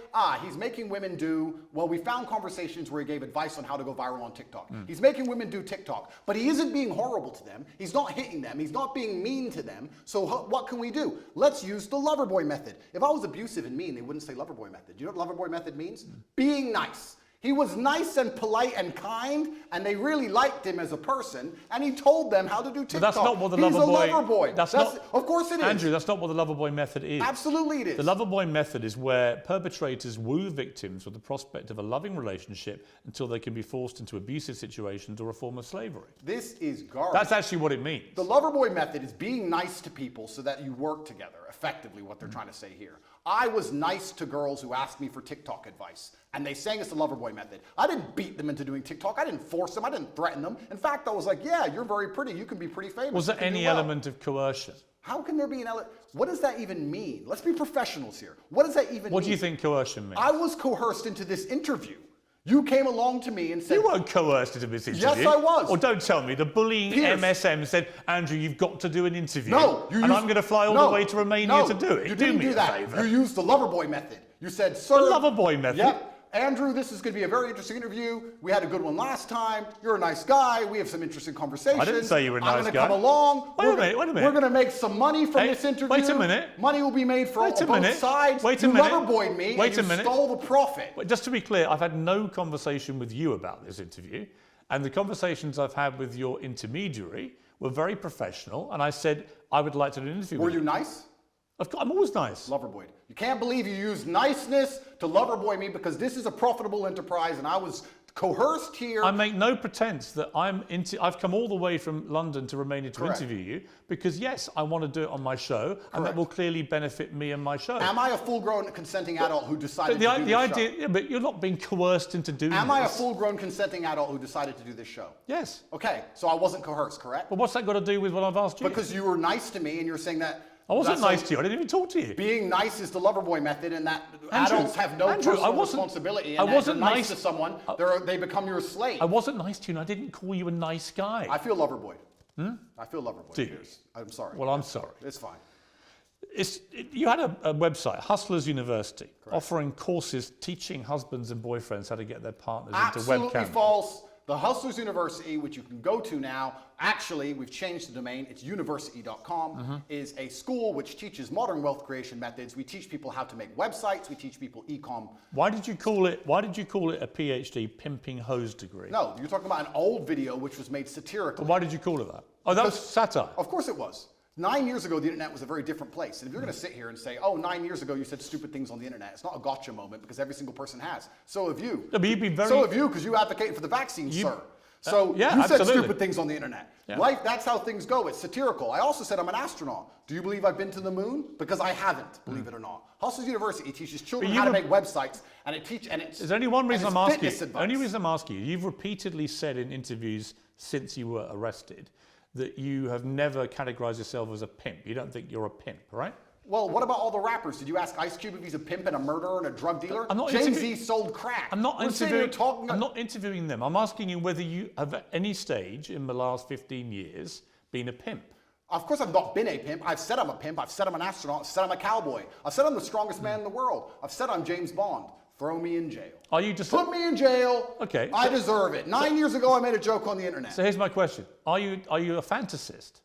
S2: he's making women do, well, we found conversations where he gave advice on how to go viral on TikTok. He's making women do TikTok, but he isn't being horrible to them. He's not hitting them. He's not being mean to them. So what can we do? Let's use the lover boy method. If I was abusive and mean, they wouldn't say lover boy method. Do you know what lover boy method means? Being nice. He was nice and polite and kind, and they really liked him as a person, and he told them how to do TikTok.
S1: But that's not what the lover boy...
S2: He's a lover boy. Of course it is.
S1: Andrew, that's not what the lover boy method is.
S2: Absolutely it is.
S1: The lover boy method is where perpetrators woo victims with the prospect of a loving relationship until they can be forced into abusive situations or a form of slavery.
S2: This is garbage.
S1: That's actually what it means.
S2: The lover boy method is being nice to people so that you work together, effectively what they're trying to say here. I was nice to girls who asked me for TikTok advice, and they sang us the lover boy method. I didn't beat them into doing TikTok. I didn't force them. I didn't threaten them. In fact, I was like, yeah, you're very pretty. You can be pretty famous.
S1: Was there any element of coercion?
S2: How can there be an element? What does that even mean? Let's be professionals here. What does that even mean?
S1: What do you think coercion means?
S2: I was coerced into this interview. You came along to me and said...
S1: You weren't coerced into this interview.
S2: Yes, I was.
S1: Or don't tell me. The bullying
S2: Pierce.
S1: MSM said, Andrew, you've got to do an interview.
S2: No.
S1: And I'm going to fly all the way to Romania to do it.
S2: You didn't do that.
S1: Favor.
S2: You used the lover boy method. You said, sir...
S1: The lover boy method?
S2: Yep. Andrew, this is going to be a very interesting interview. We had a good one last time. You're a nice guy. We have some interesting conversations.
S1: I didn't say you were a nice guy.
S2: I'm going to come along.
S1: Wait a minute.
S2: We're going to make some money from this interview.
S1: Wait a minute.
S2: Money will be made from both sides.
S1: Wait a minute.
S2: You lover boyed me and you stole the profit.
S1: Just to be clear, I've had no conversation with you about this interview. And the conversations I've had with your intermediary were very professional. And I said, I would like to do an interview with you.
S2: Were you nice?
S1: I'm always nice.
S2: Loverboy. You can't believe you used niceness to loverboy me because this is a profitable enterprise and I was coerced here.
S1: I make no pretense that I've come all the way from London to Romania to interview you because, yes, I want to do it on my show and that will clearly benefit me and my show.
S2: Am I a full-grown consenting adult who decided to do this show?
S1: Yeah, but you're not being coerced into doing this.
S2: Am I a full-grown consenting adult who decided to do this show?
S1: Yes.
S2: Okay, so I wasn't coerced, correct?
S1: But what's that got to do with what I've asked you?
S2: Because you were nice to me and you're saying that...
S1: I wasn't nice to you. I didn't even talk to you.
S2: Being nice is the loverboy method, and that adults have no personal responsibility. And I wasn't nice to someone; they become your slave.
S1: I wasn't nice to you, and I didn't call you a nice guy.
S2: I feel loverboy. I feel loverboy.
S1: Do you?
S2: I'm sorry.
S1: Well, I'm sorry.
S2: It's fine.
S1: You had a website, Hustlers University, offering courses teaching husbands and boyfriends how to get their partners into webcam.
S2: Absolutely false. The Hustlers University, which you can go to now, actually, we've changed the domain, it's university.com, is a school which teaches modern wealth creation methods. We teach people how to make websites, we teach people e-com.
S1: Why did you call it a PhD pimping hose degree?
S2: No, you're talking about an old video which was made satirically.
S1: Why did you call it that? Oh, that was satire.
S2: Of course it was. 9 years ago, the internet was a very different place. And if you're going to sit here and say, oh, 9 years ago, you said stupid things on the internet, it's not a gotcha moment because every single person has. So have you.
S1: No, but you'd be very...
S2: So have you, because you advocate for the vaccine, sir. So
S1: yeah,
S2: you
S1: absolutely.
S2: said stupid things on the internet.
S1: Yeah.
S2: Life, that's how things go. It's satirical. I also said I'm an astronaut. Do you believe I've been to the moon? Because I haven't, believe it or not. Hustlers University teaches children how to make websites, and it's
S1: There's only one reason I'm asking you.
S2: advice.
S1: Only reason I'm asking you. You've repeatedly said in interviews since you were arrested that you have never categorized yourself as a pimp. You don't think you're a pimp, right?
S2: Well, what about all the rappers? Did you ask Ice Cube if he's a pimp and a murderer and a drug dealer?
S1: I'm not
S2: Jay-Z sold crack.
S1: I'm not
S2: interviewing.
S1: I'm not interviewing them. I'm asking you whether you have at any stage in the last 15 years been a pimp.
S2: Of course I've not been a pimp. I've said I'm a pimp. I've said I'm an astronaut. I've said I'm a cowboy. I've said I'm the strongest man in the world. I've said I'm James Bond. Throw me in jail.
S1: Are you just...
S2: Put me in jail.
S1: Okay.
S2: I deserve it. 9 years ago, I made a joke on the internet.
S1: So here's my question. Are you a fantasist?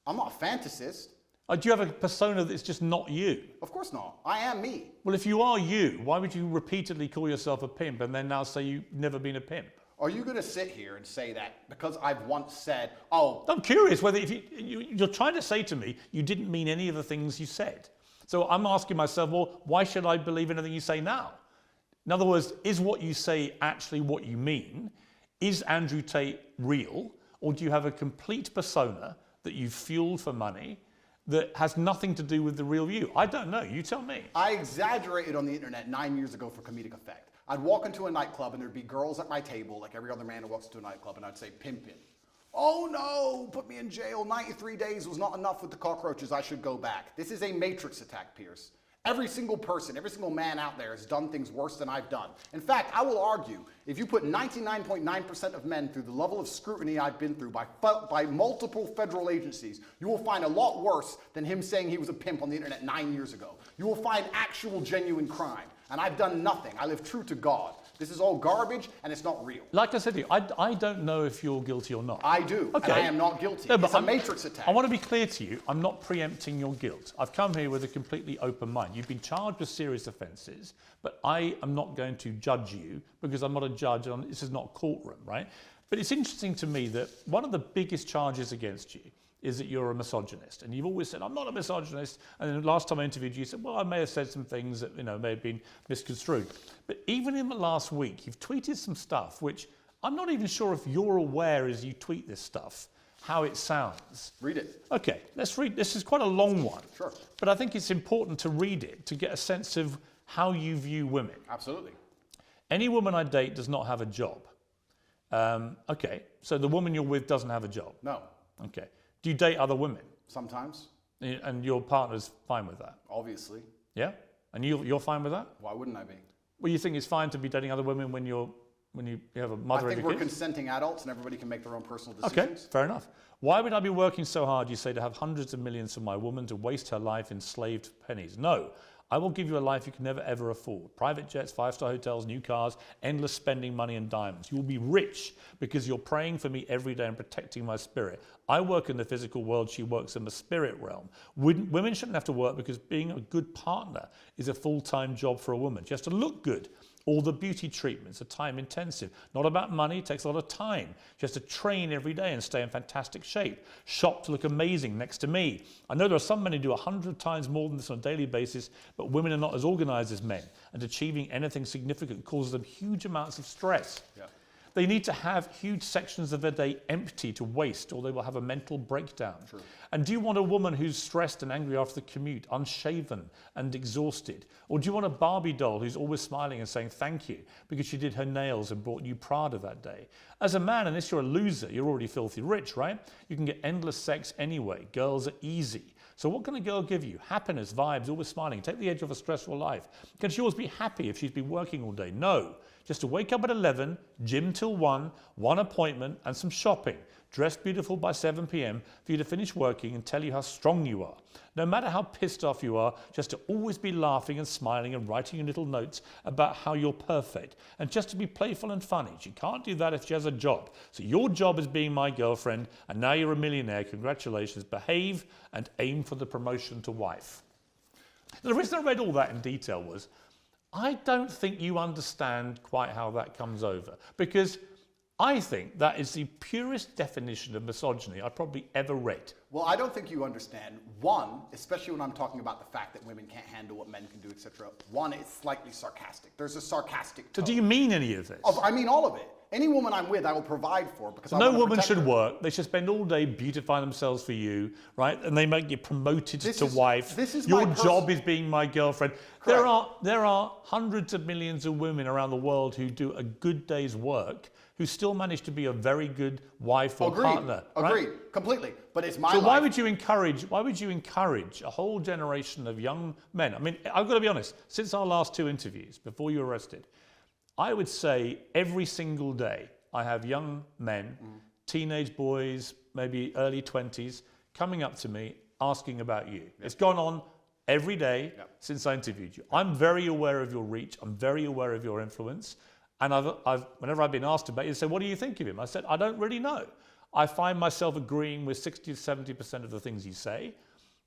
S2: I'm not a fantasist.
S1: Do you have a persona that's just not you?
S2: Of course not. I am me.
S1: Well, if you are you, why would you repeatedly call yourself a pimp and then now say you've never been a pimp?
S2: Are you going to sit here and say that because I've once said, oh...
S1: I'm curious whether if you're trying to say to me you didn't mean any of the things you said. So I'm asking myself, well, why should I believe anything you say now? In other words, is what you say actually what you mean? Is Andrew Tate real? Or do you have a complete persona that you've fueled for money that has nothing to do with the real you? I don't know. You tell me.
S2: I exaggerated on the internet 9 years ago for comedic effect. I'd walk into a nightclub and there'd be girls at my table, like every other man who walks into a nightclub, and I'd say, pimpin'. Oh no, put me in jail. 93 days was not enough with the cockroaches. I should go back. This is a matrix attack, Pierce. Every single person, every single man out there has done things worse than I've done. In fact, I will argue, if you put 99.9% of men through the level of scrutiny I've been through by multiple federal agencies, you will find a lot worse than him saying he was a pimp on the internet 9 years ago. You will find actual genuine crime. And I've done nothing. I live true to God. This is all garbage and it's not real.
S1: Like I said to you, I don't know if you're guilty or not.
S2: I do,
S1: okay.
S2: And I am not guilty.
S1: No,
S2: it's a matrix attack.
S1: I want to be clear to you, I'm not preempting your guilt. I've come here with a completely open mind. You've been charged with serious offences, but I am not going to judge you because I'm not a judge. This is not a courtroom, right? But it's interesting to me that one of the biggest charges against you is that you're a misogynist. And you've always said, I'm not a misogynist. And then the last time I interviewed you, you said, well, I may have said some things that may have been misconstrued. But even in the last week, you've tweeted some stuff, which I'm not even sure if you're aware as you tweet this stuff, how it sounds.
S2: Read it.
S1: Okay, let's read. This is quite a long one.
S2: Sure.
S1: But I think it's important to read it to get a sense of how you view women.
S2: Absolutely.
S1: Any woman I date does not have a job. Okay, so the woman you're with doesn't have a job?
S2: No.
S1: Okay. Do you date other women?
S2: Sometimes.
S1: And your partner's fine with that?
S2: Obviously.
S1: Yeah? And you're fine with that?
S2: Why wouldn't I be?
S1: Well, you think it's fine to be dating other women when you have a mother and
S2: I think
S1: a
S2: we're
S1: kid?
S2: consenting adults and everybody can make their own personal decisions.
S1: Okay, fair enough. Why would I be working so hard, you say, to have hundreds of millions for my woman to waste her life enslaved pennies? No. I will give you a life you can never ever afford. Private jets, five-star hotels, new cars, endless spending money and diamonds. You will be rich because you're praying for me every day and protecting my spirit. I work in the physical world, she works in the spirit realm. Women shouldn't have to work because being a good partner is a full-time job for a woman. She has to look good. All the beauty treatments are time intensive. Not about money, it takes a lot of time. She has to train every day and stay in fantastic shape. Shop to look amazing next to me. I know there are some men who do 100 times more than this on a daily basis, but women are not as organized as men, and achieving anything significant causes them huge amounts of stress. Yeah. They need to have huge sections of their day empty to waste, or they will have a mental breakdown. True. And do you want a woman who's stressed and angry after the commute, unshaven and exhausted? Or do you want a Barbie doll who's always smiling and saying thank you because she did her nails and bought you Prada that day? As a man, unless you're a loser, you're already filthy rich, right? You can get endless sex anyway. Girls are easy. So what can a girl give you? Happiness, vibes, always smiling. Take the edge off a stressful life. Can she always be happy if she's been working all day? No. Just to wake up at 11, gym till 1, one appointment and some shopping. dress beautiful by 7 p.m. for you to finish working and tell you how strong you are. No matter how pissed off you are, just to always be laughing and smiling and writing you little notes about how you're perfect. And just to be playful and funny. She can't do that if she has a job. So your job is being my girlfriend, and now you're a millionaire. Congratulations. Behave and aim for the promotion to wife. The reason I read all that in detail was, I don't think you understand quite how that comes over, because I think that is the purest definition of misogyny I've probably ever read.
S2: Well, I don't think you understand. One, especially when I'm talking about the fact that women can't handle what men can do, etc. One, it's slightly sarcastic. There's a sarcastic tone.
S1: So do you mean any of this?
S2: I mean all of it. Any woman I'm with, I will provide for because I
S1: No
S2: want to
S1: woman
S2: protect
S1: should
S2: her.
S1: work. They should spend all day beautifying themselves for you, right? And they might get promoted to wife.
S2: This is
S1: Your
S2: my
S1: job is being my girlfriend.
S2: Correct.
S1: There are hundreds of millions of women around the world who do a good day's work, who still manage to be a very good wife or partner. Right?
S2: Agreed, completely. But it's my
S1: So
S2: life.
S1: why would you encourage a whole generation of young men? I mean, I've got to be honest, since our last 2 interviews, before you were arrested, I would say every single day I have young men, teenage boys, maybe early 20s, coming up to me asking about you. It's gone on every day since I interviewed you. I'm very aware of your reach. I'm very aware of your influence. And whenever I've been asked about you, they say, what do you think of him? I said, I don't really know. I find myself agreeing with 60 to 70% of the things you say.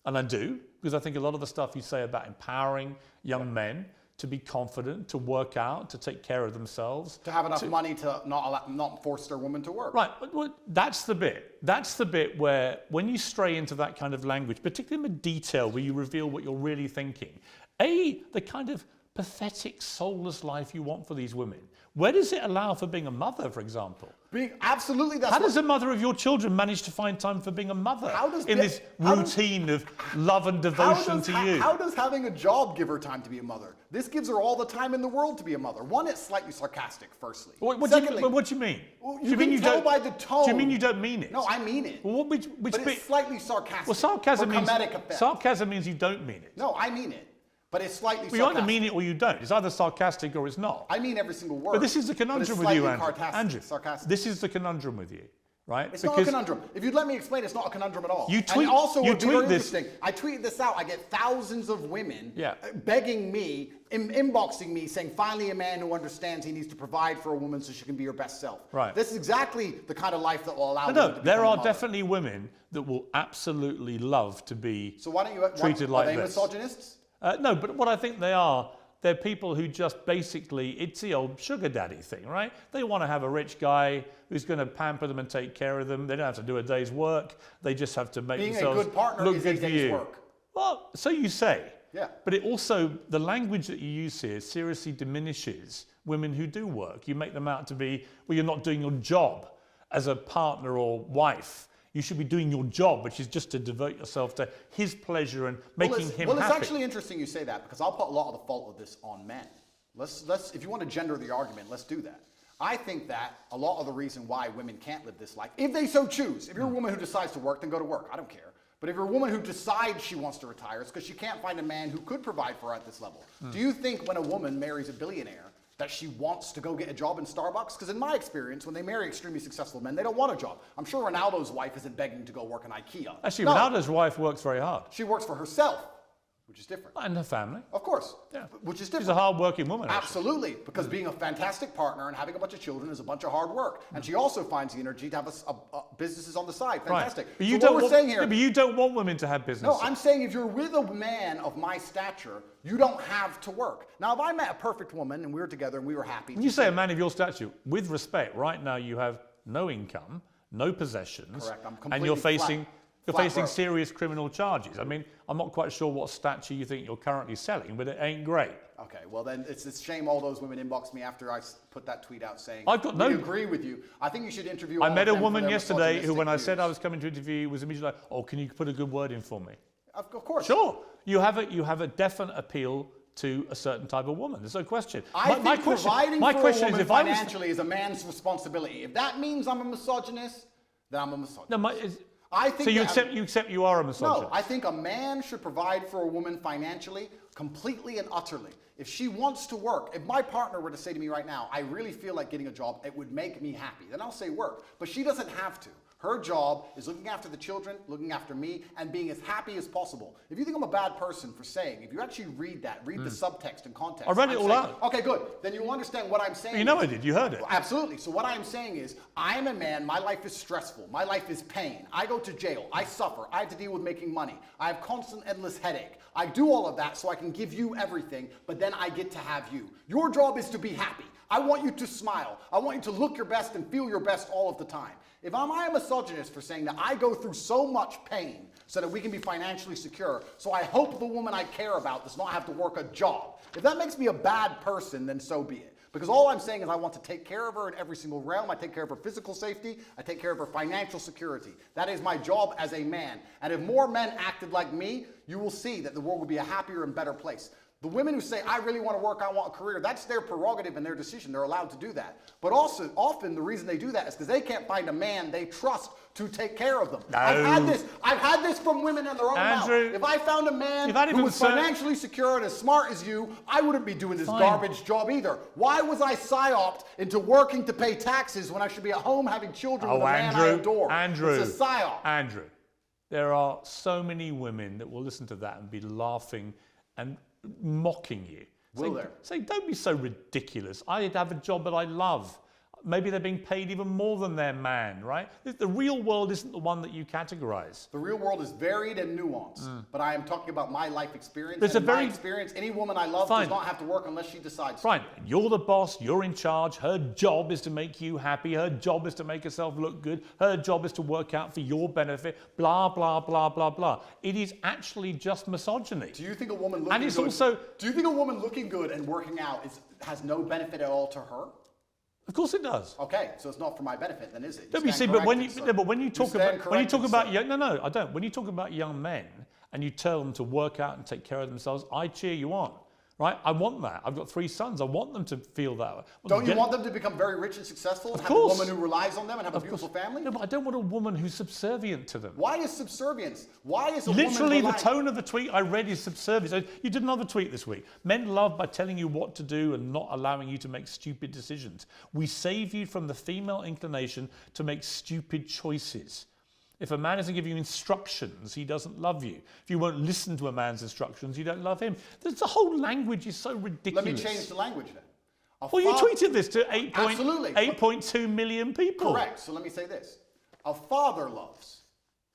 S1: And I do, because I think a lot of the stuff you say about empowering young men to be confident, to work out, to take care of themselves.
S2: To have enough money to not force their woman to work.
S1: Right, but that's the bit. That's the bit where when you stray into that kind of language, particularly in the detail where you reveal what you're really thinking, the kind of pathetic, soulless life you want for these women. Where does it allow for being a mother, for example?
S2: Absolutely, that's
S1: How does a mother of your children manage to find time for being a mother in this routine of love and devotion to you?
S2: How does having a job give her time to be a mother? This gives her all the time in the world to be a mother. One, it's slightly sarcastic, firstly.
S1: What do you mean?
S2: Well,
S1: Do you mean
S2: can tell by the tone.
S1: Do you mean you don't mean it?
S2: No, I mean it.
S1: Well, which
S2: but
S1: bit?
S2: it's slightly sarcastic.
S1: Well, sarcasm
S2: for
S1: means
S2: comedic effect.
S1: sarcasm means you don't mean it.
S2: No, I mean it. But it's slightly
S1: Well, you
S2: sarcastic.
S1: either mean it or you don't. It's either sarcastic or it's not.
S2: I mean every single word.
S1: But this is the conundrum with you, Andrew.
S2: Sarcastic.
S1: This is the conundrum with you, right?
S2: It's not a conundrum. If you'd let me explain, it's not a conundrum at all.
S1: You tweet.
S2: And also,
S1: you
S2: what's very
S1: tweet this.
S2: interesting, I tweeted this out. I get thousands of women
S1: Yeah.
S2: begging me, inboxing me, saying, finally a man who understands he needs to provide for a woman so she can be her best self.
S1: Right.
S2: This is exactly the kind of life that will allow
S1: No,
S2: women to
S1: there
S2: become a
S1: are
S2: mother.
S1: definitely women that will absolutely love to be
S2: So why don't you
S1: treated like
S2: are they
S1: this.
S2: misogynists?
S1: No, but what I think they're people who just basically, it's the old sugar daddy thing, right? They want to have a rich guy who's going to pamper them and take care of them. They don't have to do a day's work. They just have to make
S2: Being a
S1: themselves
S2: good partner
S1: look
S2: is
S1: good
S2: a
S1: for
S2: day's
S1: you.
S2: work.
S1: Well, so you say.
S2: Yeah.
S1: But it also, the language that you use here seriously diminishes women who do work. You make them out to be, well, you're not doing your job as a partner or wife. You should be doing your job, which is just to devote yourself to his pleasure and making him
S2: Well,
S1: happy.
S2: it's actually interesting you say that because I'll put a lot of the fault of this on men. Let's if you want to gender the argument, let's do that. I think that a lot of the reason why women can't live this life, if they so choose, if you're a woman who decides to work, then go to work. I don't care. But if you're a woman who decides she wants to retire, it's because she can't find a man who could provide for her at this level. Do you think when a woman marries a billionaire that she wants to go get a job in Starbucks? Because in my experience, when they marry extremely successful men, they don't want a job. I'm sure Ronaldo's wife isn't begging to go work in IKEA.
S1: Actually,
S2: No,
S1: Ronaldo's wife works very hard.
S2: she works for herself, which is different.
S1: And her family.
S2: Of course,
S1: Yeah.
S2: which is different.
S1: She's a hard-working woman, actually.
S2: Absolutely, because being a fantastic partner and having a bunch of children is a bunch of hard work. And she also finds the energy to have businesses on the side. Fantastic.
S1: But
S2: So
S1: you
S2: what
S1: don't
S2: we're
S1: want,
S2: saying here,
S1: but you don't want women to have businesses.
S2: no, I'm saying if you're with a man of my stature, you don't have to work. Now, if I met a perfect woman and we were together and we were happy.
S1: When you say a man of your stature, with respect, right now you have no income, no possessions,
S2: Correct. I'm
S1: and you're
S2: completely
S1: facing
S2: flat broke.
S1: serious criminal charges. I mean, I'm not quite sure what stature you think you're currently selling, but it ain't great.
S2: Okay, well then it's a shame all those women inboxed me after I put that tweet out saying,
S1: I've got
S2: we
S1: no-
S2: agree with you. I think you should interview
S1: I
S2: all
S1: met
S2: of
S1: a
S2: them for
S1: woman
S2: their
S1: yesterday who, when I
S2: misogynistic
S1: said I
S2: views.
S1: was coming to interview, was immediately like, "Oh, can you put a good word in for me?"
S2: Of course.
S1: Sure, you have a definite appeal to a certain type of woman. There's no question.
S2: I think providing
S1: my
S2: for
S1: question
S2: a
S1: is,
S2: woman
S1: if I was
S2: financially is a man's responsibility. If that means I'm a misogynist, then I'm a misogynist.
S1: no,
S2: I think
S1: so you
S2: that-
S1: accept you are a misogynist.
S2: No, I think a man should provide for a woman financially, completely and utterly. If she wants to work, if my partner were to say to me right now, I really feel like getting a job, it would make me happy, then I'll say work. But she doesn't have to. Her job is looking after the children, looking after me, and being as happy as possible. If you think I'm a bad person for saying, if you actually read that, read the subtext and context.
S1: I read it all out.
S2: Okay, good. Then you'll understand what I'm saying.
S1: You know I did. You heard it.
S2: Absolutely. So what I'm saying is, I am a man. My life is stressful. My life is pain. I go to jail. I suffer. I have to deal with making money. I have constant, endless headache. I do all of that so I can give you everything, but then I get to have you. Your job is to be happy. I want you to smile. I want you to look your best and feel your best all of the time. If am I a misogynist for saying that I go through so much pain so that we can be financially secure, so I hope the woman I care about does not have to work a job. If that makes me a bad person, then so be it. Because all I'm saying is I want to take care of her in every single realm. I take care of her physical safety. I take care of her financial security. That is my job as a man. And if more men acted like me, you will see that the world would be a happier and better place. The women who say, I really want to work, I want a career, that's their prerogative and their decision. They're allowed to do that. But also, often the reason they do that is because they can't find a man they trust to take care of them.
S1: No.
S2: I've had this from women in their own
S1: Andrew,
S2: mouth. If I found a man who was financially secure and as smart as you, I wouldn't be doing this garbage job either. Why was I psyoped into working to pay taxes when I should be at home having children with a man I adore?
S1: Andrew,
S2: it's a psyop.
S1: Andrew, there are so many women that will listen to that and be laughing and mocking you. Say, don't be so ridiculous. I have a job that I love. Maybe they're being paid even more than their man, right? The real world isn't the one that you categorize.
S2: The real world is varied and nuanced, but I am talking about my life experience. My experience, any woman I love does not have to work unless she decides to.
S1: Fine, you're the boss, you're in charge. Her job is to make you happy. Her job is to make herself look good. Her job is to work out for your benefit, blah, blah, blah, blah, blah. It is actually just misogyny.
S2: Do you think a woman looking good, do you think a woman looking good and working out has no benefit at all to her?
S1: Of course it does.
S2: Okay, so it's not for my benefit, then, is it?
S1: No, but you see, but when you talk about no, I don't. When you talk about young men and you tell them to work out and take care of themselves, I cheer you on. Right? I want that. I've got 3 sons. I want them to feel that.
S2: Don't you want them to become very rich and successful and have a woman who relies on them and have a beautiful family?
S1: No, but I don't want a woman who's subservient to them.
S2: Why is subservience? Why is a
S1: Literally,
S2: woman
S1: the tone of the tweet I read is subservience. So you did another tweet this week. Men love by telling you what to do and not allowing you to make stupid decisions. We save you from the female inclination to make stupid choices. If a man isn't giving you instructions, he doesn't love you. If you won't listen to a man's instructions, you don't love him. The whole language is so ridiculous.
S2: Let me change the language then.
S1: Well, you tweeted this to 8.2 million people.
S2: Correct. So let me say this. A father loves.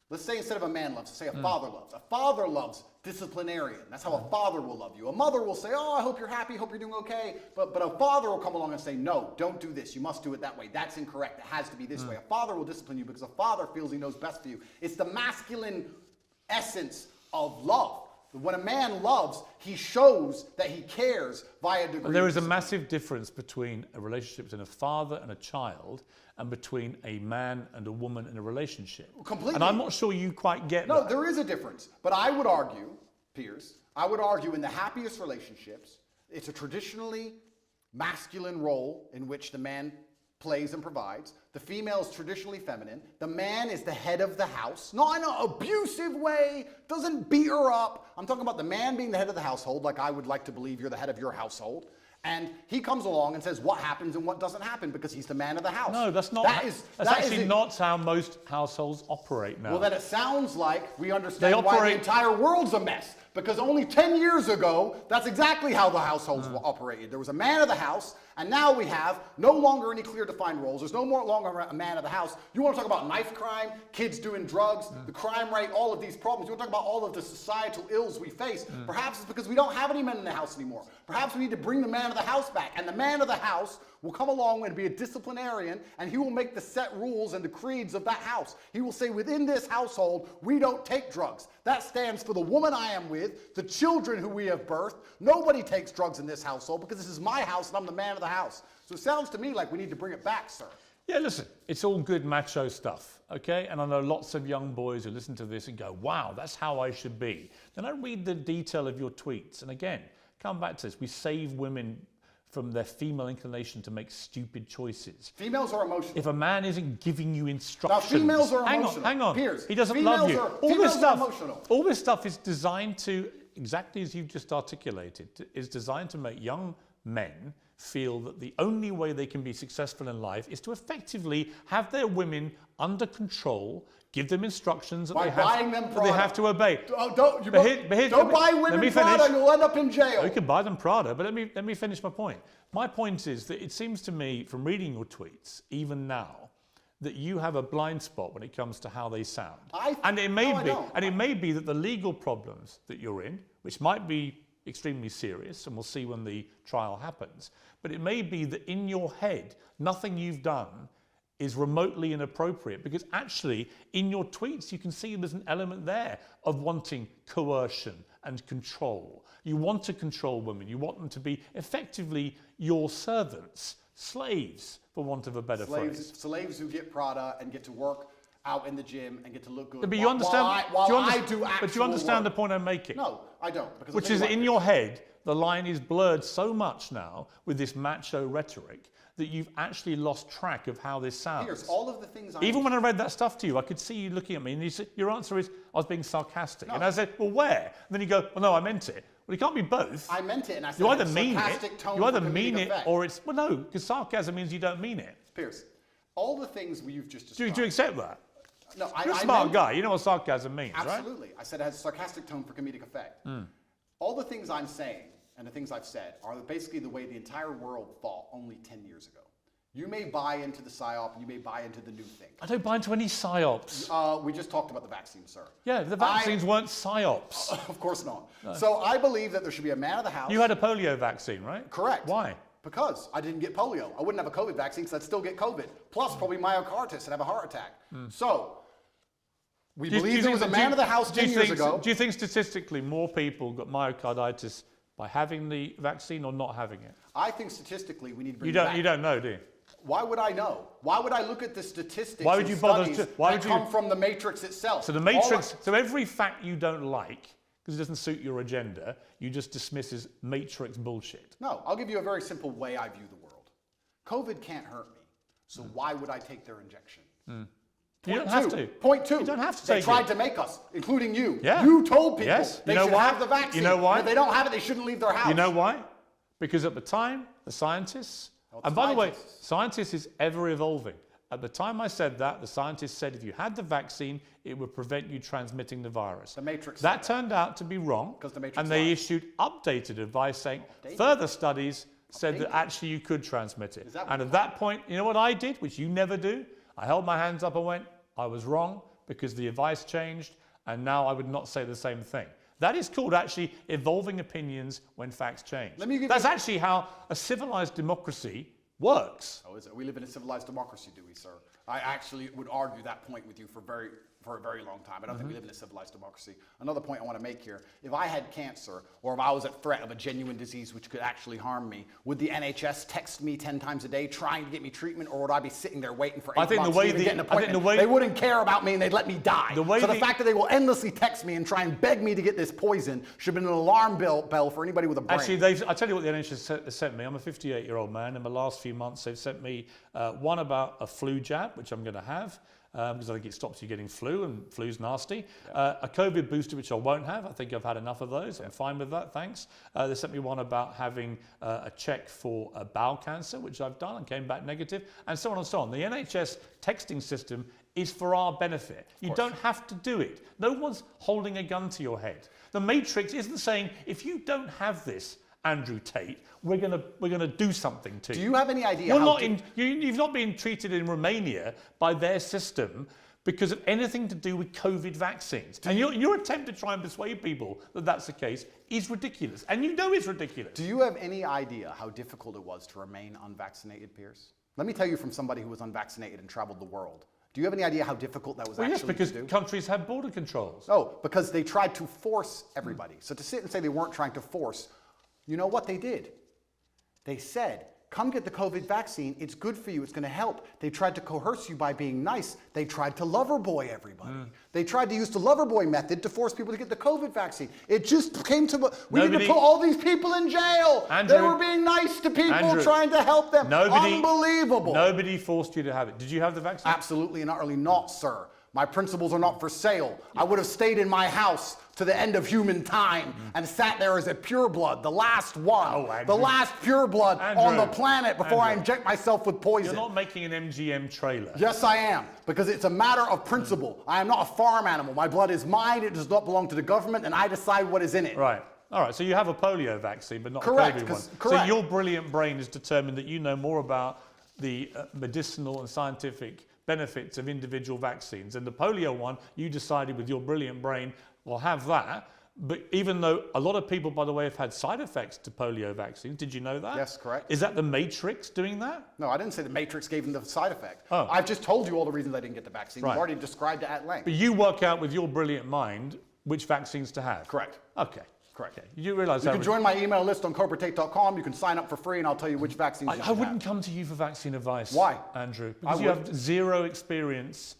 S2: Let's say instead of a man loves, let's say a father loves. A father loves disciplinarian. That's how a father will love you. A mother will say, oh, I hope you're happy, hope you're doing okay. But a father will come along and say, no, don't do this. You must do it that way. That's incorrect. It has to be this way. A father will discipline you because a father feels he knows best for you. It's the masculine essence of love. When a man loves, he shows that he cares via degree.
S1: There is a massive difference between a relationship between a father and a child and between a man and a woman in a relationship.
S2: Completely.
S1: And I'm not sure you quite get that.
S2: No, there is a difference. But I would argue, Piers, in the happiest relationships, it's a traditionally masculine role in which the man plays and provides. The female is traditionally feminine. The man is the head of the house. Not in an abusive way, doesn't beat her up. I'm talking about the man being the head of the household, like I would like to believe you're the head of your household. And he comes along and says what happens and what doesn't happen because he's the man of the house.
S1: No, that's not. That's actually not how most households operate now.
S2: Well, then it sounds like we understand why the entire world's a mess. Because only 10 years ago, that's exactly how the households operated. There was a man of the house, and now we have no longer any clear defined roles. There's no longer a man of the house. You want to talk about knife crime, kids doing drugs, the crime rate, all of these problems. You want to talk about all of the societal ills we face. Perhaps it's because we don't have any men in the house anymore. Perhaps we need to bring the man of the house back. And the man of the house will come along and be a disciplinarian, and he will make the set rules and the creeds of that house. He will say, within this household, we don't take drugs. That stands for the woman I am with, the children who we have birthed. Nobody takes drugs in this household because this is my house and I'm the man of the house. So it sounds to me like we need to bring it back, sir.
S1: Yeah, listen, it's all good macho stuff, okay? And I know lots of young boys who listen to this and go, wow, that's how I should be. Then I read the detail of your tweets. And again, come back to this. We save women from their female inclination to make stupid choices.
S2: Females are emotional.
S1: If a man isn't giving you instructions...
S2: Now, females are emotional.
S1: Hang on.
S2: Piers,
S1: he doesn't love you.
S2: All
S1: this stuff is designed to, exactly as you've just articulated, is designed to make young men feel that the only way they can be successful in life is to effectively have their women under control, give them instructions that, they have to obey.
S2: Don't buy women Prada, you'll end up in jail.
S1: You can buy them Prada, but let me finish my point. My point is that it seems to me, from reading your tweets, even now, that you have a blind spot when it comes to how they sound. It may be that the legal problems that you're in, which might be extremely serious, and we'll see when the trial happens, but it may be that in your head, nothing you've done is remotely inappropriate, because actually in your tweets you can see there's an element there of wanting coercion and control. You want to control women, you want them to be effectively your servants, slaves, for want of a better phrase.
S2: Slaves who get Prada and get to work out in the gym and get to look good.
S1: But you understand,
S2: do
S1: you understand the point I'm making?
S2: No, I don't.
S1: Which is that in your head, the line is blurred so much now with this macho rhetoric that you've actually lost track of how this sounds.
S2: Here's all of the things
S1: Even when I read that stuff to you, I could see you looking at me and your answer is, I was being sarcastic. No. And I said, well, where? And then you go, well, no, I meant it. Well, it can't be both.
S2: I meant it, and I said
S1: you either mean it,
S2: you
S1: either mean it, or it's, well, no, because sarcasm means you don't mean it.
S2: Pierce, all the things you've just described.
S1: Do you accept that?
S2: No,
S1: You're a smart guy. You know what sarcasm means, right?
S2: Absolutely. I said it has a sarcastic tone for comedic effect. All the things I'm saying and the things I've said are basically the way the entire world thought only 10 years ago. You may buy into the PSYOP, you may buy into the new thing.
S1: I don't buy into any PSYOPs.
S2: We just talked about the vaccine, sir.
S1: Yeah, the vaccines weren't PSYOPs.
S2: Of course not.
S1: No.
S2: So I believe that there should be a man of the house.
S1: You had a polio vaccine, right?
S2: Correct.
S1: Why?
S2: Because I didn't get polio. I wouldn't have a COVID vaccine because I'd still get COVID. Plus probably myocarditis and have a heart attack. So we believe there was a man of the house 10 years ago.
S1: Do you think statistically more people got myocarditis by having the vaccine or not having it?
S2: I think statistically we need to bring
S1: it back. You don't know, do you?
S2: Why would I know? Why would I look at the statistics
S1: why would you bother
S2: that come from the matrix itself?
S1: So the matrix, so every fact you don't like, because it doesn't suit your agenda, you just dismiss as matrix bullshit.
S2: No, I'll give you a very simple way I view the world. COVID can't hurt me, so why would I take their injection?
S1: You don't have to.
S2: Point two.
S1: You don't have to take it.
S2: They tried to make us, including you.
S1: Yeah.
S2: You told people they should
S1: why?
S2: have the vaccine.
S1: You know why?
S2: And if they don't have it, they shouldn't leave their house.
S1: You know why? Because at the time, the scientists, and by the way, scientists is ever evolving. At the time I said that, the scientists said if you had the vaccine, it would prevent you transmitting the virus.
S2: The Matrix.
S1: That turned out to be wrong, and they issued updated advice saying further studies said that actually you could transmit it. And at that point, you know what I did, which you never do? I held my hands up and went, I was wrong because the advice changed, and now I would not say the same thing. That is called actually evolving opinions when facts change. That's actually how a civilized democracy works.
S2: Oh, is it? We live in a civilized democracy, do we, sir? I actually would argue that point with you for a very long time. I don't think we live in a civilized democracy. Another point I want to make here, if I had cancer or if I was at threat of a genuine disease which could actually harm me, would the NHS text me 10 times a day trying to get me treatment, or would I be sitting there waiting for 8 months to even get an appointment? They wouldn't care about me and they'd let me die. So the fact that they will endlessly text me and try and beg me to get this poison should have been an alarm bell for anybody with a brain.
S1: Actually, I tell you what the NHS has sent me. I'm a 58-year-old man. In the last few months, they've sent me one about a flu jab, which I'm going to have. Because I think it stops you getting flu, and flu's nasty. A COVID booster, which I won't have. I think I've had enough of those. I'm fine with that, thanks. They sent me one about having a check for bowel cancer, which I've done and came back negative, and so on and so on. The NHS texting system is for our benefit. You don't have to do it. No one's holding a gun to your head. The Matrix isn't saying, if you don't have this, Andrew Tate, we're gonna do something to you.
S2: Do you have any idea?
S1: You've not been treated in Romania by their system because of anything to do with COVID vaccines. And your attempt to try and persuade people that that's the case is ridiculous. And you know it's ridiculous.
S2: Do you have any idea how difficult it was to remain unvaccinated, Pierce? Let me tell you from somebody who was unvaccinated and traveled the world. Do you have any idea how difficult that was actually to do?
S1: Yes, because countries have border controls.
S2: Oh, because they tried to force everybody. So to sit and say they weren't trying to force, you know what they did? They said, come get the COVID vaccine. It's good for you. It's going to help. They tried to coerce you by being nice. They tried to lover boy everybody. They tried to use the lover boy method to force people to get the COVID vaccine. It just came to, we need to put all these people in jail.
S1: Andrew,
S2: they were being nice to people, trying to help them. Unbelievable.
S1: Nobody forced you to have it. Did you have the vaccine?
S2: Absolutely and utterly not, sir. My principles are not for sale. I would have stayed in my house to the end of human time and sat there as a pureblood, the last one, the last pureblood on the planet before I inject myself with poison.
S1: You're not making an MGM trailer.
S2: Yes, I am, because it's a matter of principle. I am not a farm animal. My blood is mine. It does not belong to the government, and I decide what is in it.
S1: Right. All right, so you have a polio vaccine, but not
S2: Correct,
S1: a COVID one.
S2: correct.
S1: So your brilliant brain has determined that you know more about the medicinal and scientific benefits of individual vaccines. And the polio one, you decided with your brilliant brain, we'll have that. But even though a lot of people, by the way, have had side effects to polio vaccines, did you know that?
S2: Yes, correct.
S1: Is that the Matrix doing that?
S2: No, I didn't say the Matrix gave them the side effect.
S1: Oh.
S2: I've just told you all the reasons I didn't get the vaccine.
S1: Right.
S2: You've already described it at length.
S1: But you work out with your brilliant mind which vaccines to have?
S2: Correct.
S1: Okay.
S2: Correct.
S1: Okay. You realise
S2: You can join my email list on cobratate.com. You can sign up for free, and I'll tell you which vaccines you should
S1: I wouldn't
S2: have.
S1: come to you for vaccine advice.
S2: Why?
S1: Andrew? Because you have zero experience.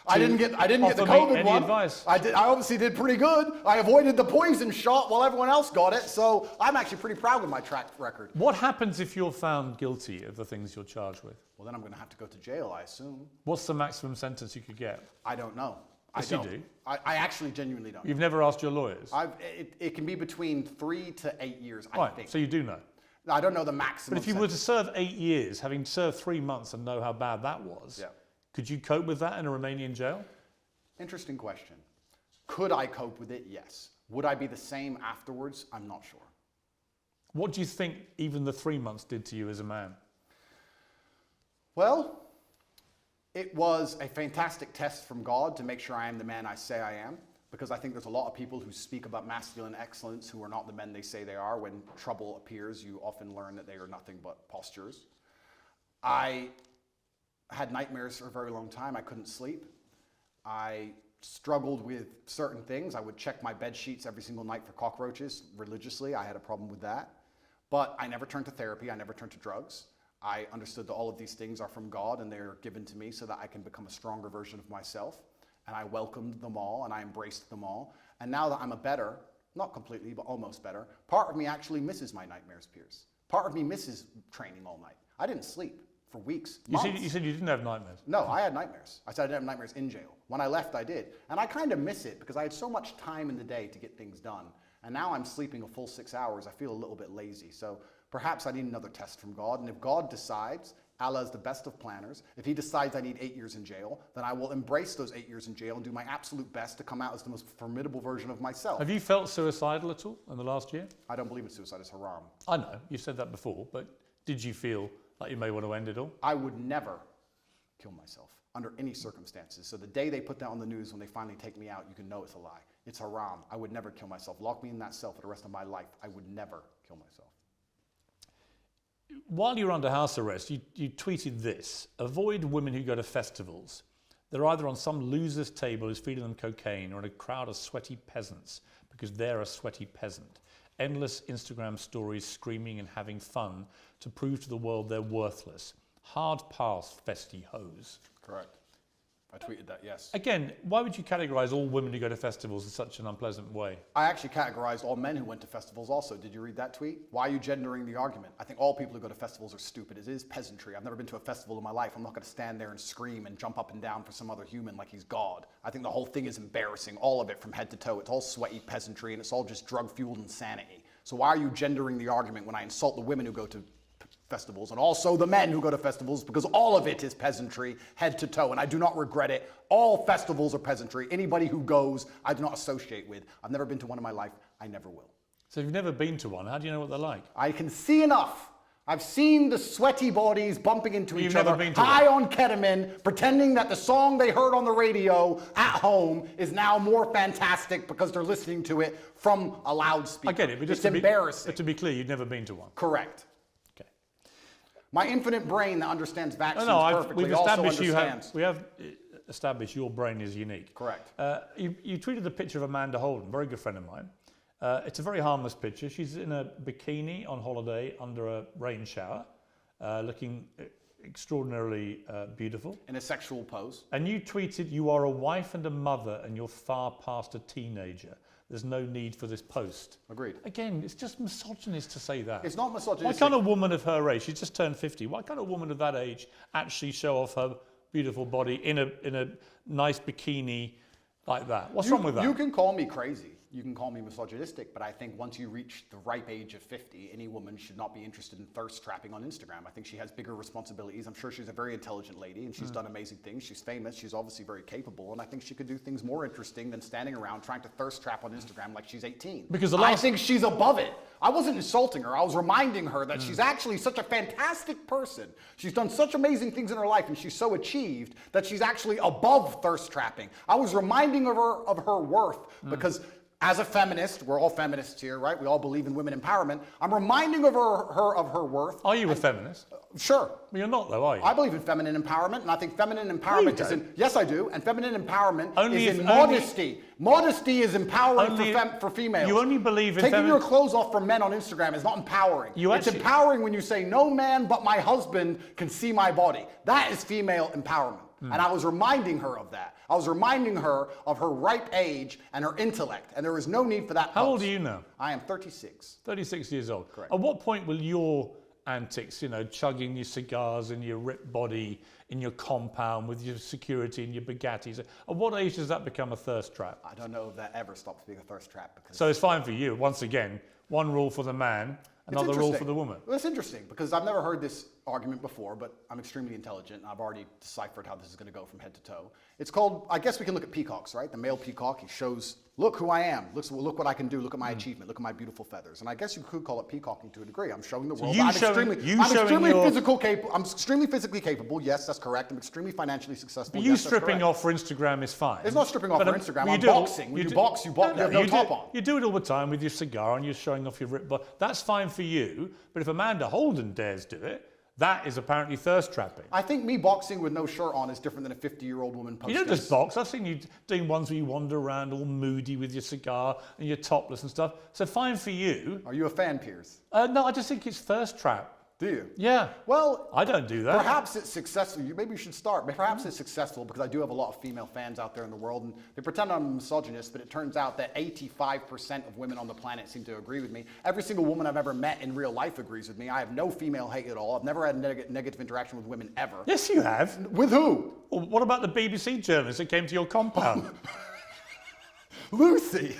S2: I didn't get the COVID
S1: any
S2: one.
S1: Advice.
S2: I obviously did pretty good. I avoided the poison shot while everyone else got it, so I'm actually pretty proud of my track record.
S1: What happens if you're found guilty of the things you're charged with?
S2: Well, then I'm going to have to go to jail, I assume.
S1: What's the maximum sentence you could get?
S2: I don't know.
S1: Yes,
S2: I
S1: you
S2: don't.
S1: do.
S2: I actually genuinely don't.
S1: You've never asked your lawyers?
S2: It can be between 3 to 8 years, I
S1: Right,
S2: think.
S1: so you do know.
S2: I don't know the maximum.
S1: But if you were to serve 8 years, having served 3 months and know how bad that was,
S2: Yeah.
S1: could you cope with that in a Romanian jail?
S2: Interesting question. Could I cope with it? Yes. Would I be the same afterwards? I'm not sure.
S1: What do you think even the 3 months did to you as a man?
S2: Well, it was a fantastic test from God to make sure I am the man I say I am, because I think there's a lot of people who speak about masculine excellence who are not the men they say they are. When trouble appears, you often learn that they are nothing but postures. I had nightmares for a very long time. I couldn't sleep. I struggled with certain things. I would check my bed sheets every single night for cockroaches religiously. I had a problem with that. But I never turned to therapy. I never turned to drugs. I understood that all of these things are from God and they're given to me so that I can become a stronger version of myself. And I welcomed them all and I embraced them all. And now that I'm a better, not completely, but almost better, part of me actually misses my nightmares, Piers. Part of me misses training all night. I didn't sleep for weeks, months.
S1: You said you didn't have nightmares.
S2: No, I had nightmares. I said I didn't have nightmares in jail. When I left, I did. And I kind of miss it because I had so much time in the day to get things done. And now I'm sleeping a full 6 hours. I feel a little bit lazy. So perhaps I need another test from God. And if God decides, Allah is the best of planners, if he decides I need 8 years in jail, then I will embrace those 8 years in jail and do my absolute best to come out as the most formidable version of myself.
S1: Have you felt suicidal at all in the last year?
S2: I don't believe in suicide. It's haram.
S1: I know, you said that before, but did you feel like you may want to end it all?
S2: I would never kill myself under any circumstances. So the day they put that on the news, when they finally take me out, you can know it's a lie. It's haram. I would never kill myself. Lock me in that cell for the rest of my life. I would never kill myself.
S1: While you were under house arrest, you tweeted this: avoid women who go to festivals. They're either on some loser's table who's feeding them cocaine or in a crowd of sweaty peasants because they're a sweaty peasant. Endless Instagram stories screaming and having fun to prove to the world they're worthless. Hard pass, festy hoes.
S2: Correct. I tweeted that, yes.
S1: Again, why would you categorize all women who go to festivals in such an unpleasant way?
S2: I actually categorized all men who went to festivals also. Did you read that tweet? Why are you gendering the argument? I think all people who go to festivals are stupid. It is peasantry. I've never been to a festival in my life. I'm not going to stand there and scream and jump up and down for some other human like he's God. I think the whole thing is embarrassing, all of it from head to toe. It's all sweaty peasantry and it's all just drug-fueled insanity. So why are you gendering the argument when I insult the women who go to festivals and also the men who go to festivals, because all of it is peasantry head to toe and I do not regret it. All festivals are peasantry. Anybody who goes, I do not associate with. I've never been to one in my life. I never will.
S1: So if you've never been to one, how do you know what they're like?
S2: I can see enough. I've seen the sweaty bodies bumping into each
S1: never
S2: other,
S1: been to
S2: high on ketamine, pretending that the song they heard on the radio at home is now more fantastic because they're listening to it from a loudspeaker.
S1: I get it, but just
S2: it's embarrassing.
S1: But to be clear, you've never been to one.
S2: Correct.
S1: Okay.
S2: My infinite brain that understands vaccines perfectly
S1: we've
S2: also
S1: established
S2: understands.
S1: we have established your brain is unique.
S2: Correct.
S1: You tweeted a picture of Amanda Holden, very good friend of mine. It's a very harmless picture. She's in a bikini on holiday under a rain shower, looking extraordinarily beautiful.
S2: In a sexual pose.
S1: And you tweeted, "You are a wife and a mother and you're far past a teenager. There's no need for this post."
S2: Agreed.
S1: Again, it's just misogynist to say that.
S2: It's not misogynistic.
S1: Why can't a woman of her age, she's just turned 50, why can't a woman of that age actually show off her beautiful body in a nice bikini like that. What's wrong with that?
S2: You can call me crazy. You can call me misogynistic, but I think once you reach the ripe age of 50, any woman should not be interested in thirst trapping on Instagram. I think she has bigger responsibilities. I'm sure she's a very intelligent lady and she's done amazing things. She's famous. She's obviously very capable. And I think she could do things more interesting than standing around trying to thirst trap on Instagram like she's 18.
S1: Because
S2: I think she's above it. I wasn't insulting her. I was reminding her that she's actually such a fantastic person. She's done such amazing things in her life and she's so achieved that she's actually above thirst trapping. I was reminding her of her worth because as a feminist, we're all feminists here, right? We all believe in women empowerment. I'm reminding her of her worth.
S1: Are you a feminist?
S2: Sure.
S1: Well, you're not, though, are you?
S2: I believe in feminine empowerment, and I think feminine empowerment is in... Yes, I do. And feminine empowerment is in modesty. Modesty is empowering for females.
S1: You only believe in
S2: taking your clothes off for men on Instagram is not empowering. It's empowering when you say, no man but my husband can see my body. That is female empowerment. And I was reminding her of that. I was reminding her of her ripe age and her intellect. And there is no need for that.
S1: How old are you now?
S2: I am 36.
S1: 36 years old.
S2: Correct.
S1: At what point will your antics, chugging your cigars and your ripped body in your compound with your security and your Bugattis, at what age does that become a thirst trap?
S2: I don't know if that ever stops being a thirst trap.
S1: So it's fine for you. Once again, one rule for the man, another rule for the woman.
S2: Well, it's interesting because I've never heard this argument before, but I'm extremely intelligent and I've already deciphered how this is going to go from head to toe. It's called, I guess we can look at peacocks, right? The male peacock, he shows, look who I am, look what I can do, look at my achievement, look at my beautiful feathers. And I guess you could call it peacocking to a degree. I'm showing the world. I'm extremely physically capable. Yes, that's correct. I'm extremely financially successful.
S1: But you stripping off for Instagram is fine.
S2: It's not stripping off for Instagram. I'm boxing. When you box, you have no top on.
S1: You do it all the time with your cigar and you're showing off your ripped body. That's fine for you. But if Amanda Holden dares do it, that is apparently thirst trapping.
S2: I think me boxing with no shirt on is different than a 50-year-old woman posting.
S1: You don't just box. I've seen you doing ones where you wander around all moody with your cigar and you're topless and stuff. So fine for you.
S2: Are you a fan, Piers?
S1: No, I just think it's thirst trap.
S2: Do you?
S1: Yeah.
S2: Well,
S1: I don't do that.
S2: Perhaps it's successful. Maybe you should start. Perhaps it's successful because I do have a lot of female fans out there in the world, and they pretend I'm a misogynist, but it turns out that 85% of women on the planet seem to agree with me. Every single woman I've ever met in real life agrees with me. I have no female hate at all. I've never had negative interaction with women ever.
S1: Yes, you have.
S2: With who?
S1: Well, what about the BBC journalist that came to your compound?
S2: Lucy.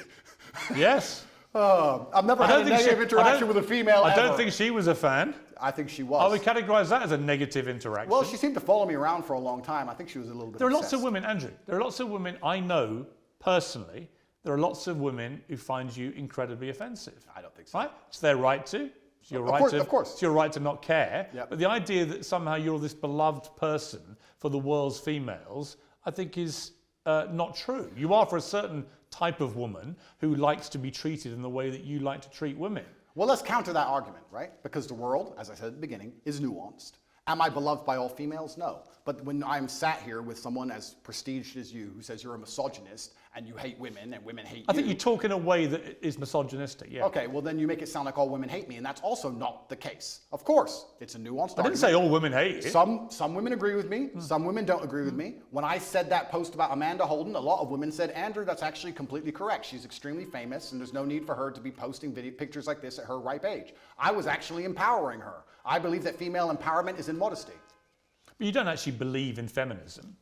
S1: Yes.
S2: I've never had a negative interaction with a female
S1: I don't think she was a fan.
S2: I think she was.
S1: I would categorise that as a negative interaction.
S2: Well, she seemed to follow me around for a long time. I think she was a little bit
S1: There are
S2: obsessed.
S1: lots of women, Andrew. There are lots of women I know personally. There are lots of women who find you incredibly offensive.
S2: I don't think so.
S1: Right? It's their right to. It's your
S2: Of course.
S1: It's your right to not care.
S2: Yep.
S1: But the idea that somehow you're this beloved person for the world's females, I think is not true. You are for a certain type of woman who likes to be treated in the way that you like to treat women.
S2: Well, let's counter that argument, right? Because the world, as I said at the beginning, is nuanced. Am I beloved by all females? No. But when I'm sat here with someone as prestiged as you who says you're a misogynist and you hate women and women hate you.
S1: I think you talk in a way that is misogynistic, yeah.
S2: Okay, well then you make it sound like all women hate me, and that's also not the case. Of course, it's a nuanced argument.
S1: I didn't say all women hate you.
S2: Some women agree with me, some women don't agree with me. When I said that post about Amanda Holden, a lot of women said, Andrew, that's actually completely correct. She's extremely famous and there's no need for her to be posting pictures like this at her ripe age. I was actually empowering her. I believe that female empowerment is in modesty.
S1: But you don't actually believe in feminism.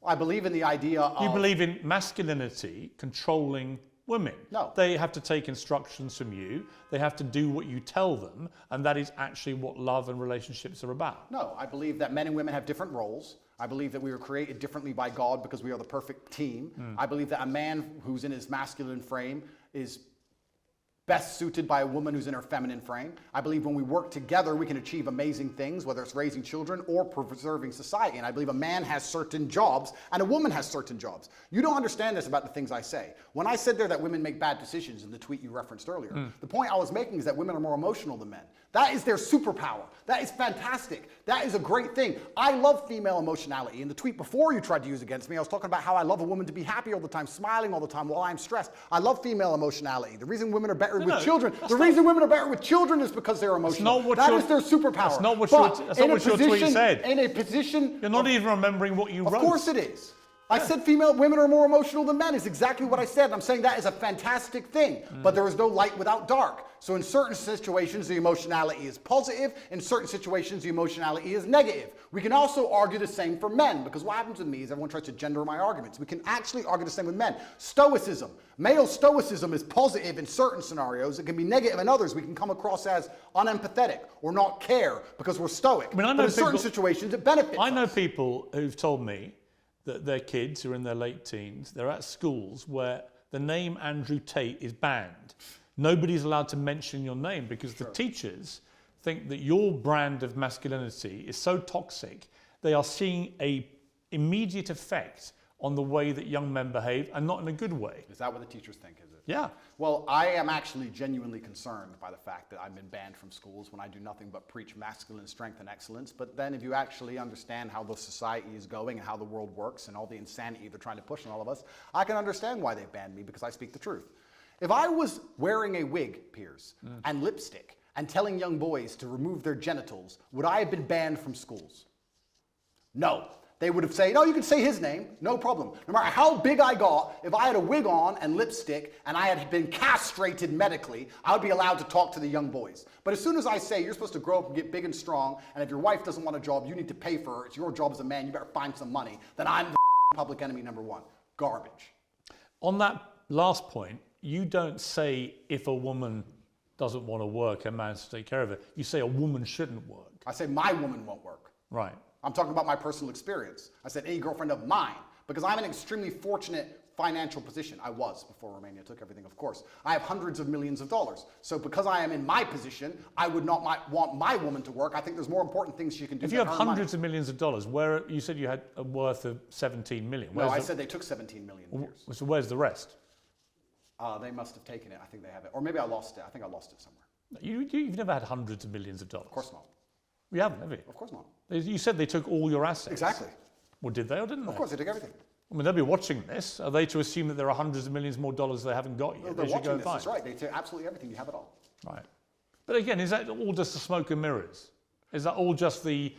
S2: I believe in the idea of...
S1: You believe in masculinity controlling women.
S2: No.
S1: They have to take instructions from you. They have to do what you tell them. And that is actually what love and relationships are about.
S2: No, I believe that men and women have different roles. I believe that we were created differently by God because we are the perfect team. I believe that a man who's in his masculine frame is best suited by a woman who's in her feminine frame. I believe when we work together, we can achieve amazing things, whether it's raising children or preserving society. And I believe a man has certain jobs and a woman has certain jobs. You don't understand this about the things I say. When I said there that women make bad decisions in the tweet you referenced earlier, the point I was making is that women are more emotional than men. That is their superpower. That is fantastic. That is a great thing. I love female emotionality. In the tweet before you tried to use against me, I was talking about how I love a woman to be happy all the time, smiling all the time while I'm stressed. I love female emotionality. The reason women are better with children, women are better with children is because they're emotional. That is their superpower.
S1: That's not what your tweet said.
S2: In a position...
S1: You're not even remembering what you wrote.
S2: Of course it is. I said women are more emotional than men is exactly what I said. I'm saying that is a fantastic thing, but there is no light without dark. So in certain situations, the emotionality is positive. In certain situations, the emotionality is negative. We can also argue the same for men, because what happens with me is everyone tries to gender my arguments. We can actually argue the same with men. Stoicism. Male stoicism is positive in certain scenarios. It can be negative in others. We can come across as unempathetic or not care because we're stoic.
S1: I mean, I know
S2: but in certain situations, it benefits
S1: I know
S2: us.
S1: people who've told me that their kids who are in their late teens, they're at schools where the name Andrew Tate is banned. Nobody's allowed to mention your name because the teachers think that your brand of masculinity is so toxic, they are seeing an immediate effect on the way that young men behave, and not in a good way.
S2: Is that what the teachers think, is it?
S1: Yeah.
S2: Well, I am actually genuinely concerned by the fact that I've been banned from schools when I do nothing but preach masculine strength and excellence. But then if you actually understand how the society is going and how the world works and all the insanity they're trying to push on all of us, I can understand why they've banned me, because I speak the truth. If I was wearing a wig, Piers, and lipstick, and telling young boys to remove their genitals, would I have been banned from schools? No. They would have said, no, you can say his name, no problem. No matter how big I got, if I had a wig on and lipstick and I had been castrated medically, I would be allowed to talk to the young boys. But as soon as I say you're supposed to grow up and get big and strong, and if your wife doesn't want a job, you need to pay for her, it's your job as a man, you better find some money, then I'm the public enemy number one. Garbage.
S1: On that last point, you don't say if a woman doesn't want to work, a man should take care of it. You say a woman shouldn't work.
S2: I say my woman won't work.
S1: Right.
S2: I'm talking about my personal experience. I said any girlfriend of mine, because I'm in an extremely fortunate financial position. I was before Romania took everything, of course. I have hundreds of millions of dollars. So because I am in my position, I would not want my woman to work. I think there's more important things she can do.
S1: If you have hundreds of millions of dollars, where you said you had a worth of 17 million.
S2: No, I said they took 17 million years.
S1: So where's the rest?
S2: They must have taken it. I think they have it. Or maybe I lost it. I think I lost it somewhere.
S1: You've never had hundreds of millions of dollars.
S2: Of course not.
S1: You haven't, have you?
S2: Of course not.
S1: You said they took all your assets.
S2: Exactly.
S1: Well, did they or didn't they?
S2: Of course, they took everything.
S1: I mean, they'll be watching this. Are they to assume that there are hundreds of millions more dollars they haven't got yet?
S2: No, they're watching this. That's right. They take absolutely everything. You have it all.
S1: Right. But again, is that all just the smoke and mirrors? Is that all just the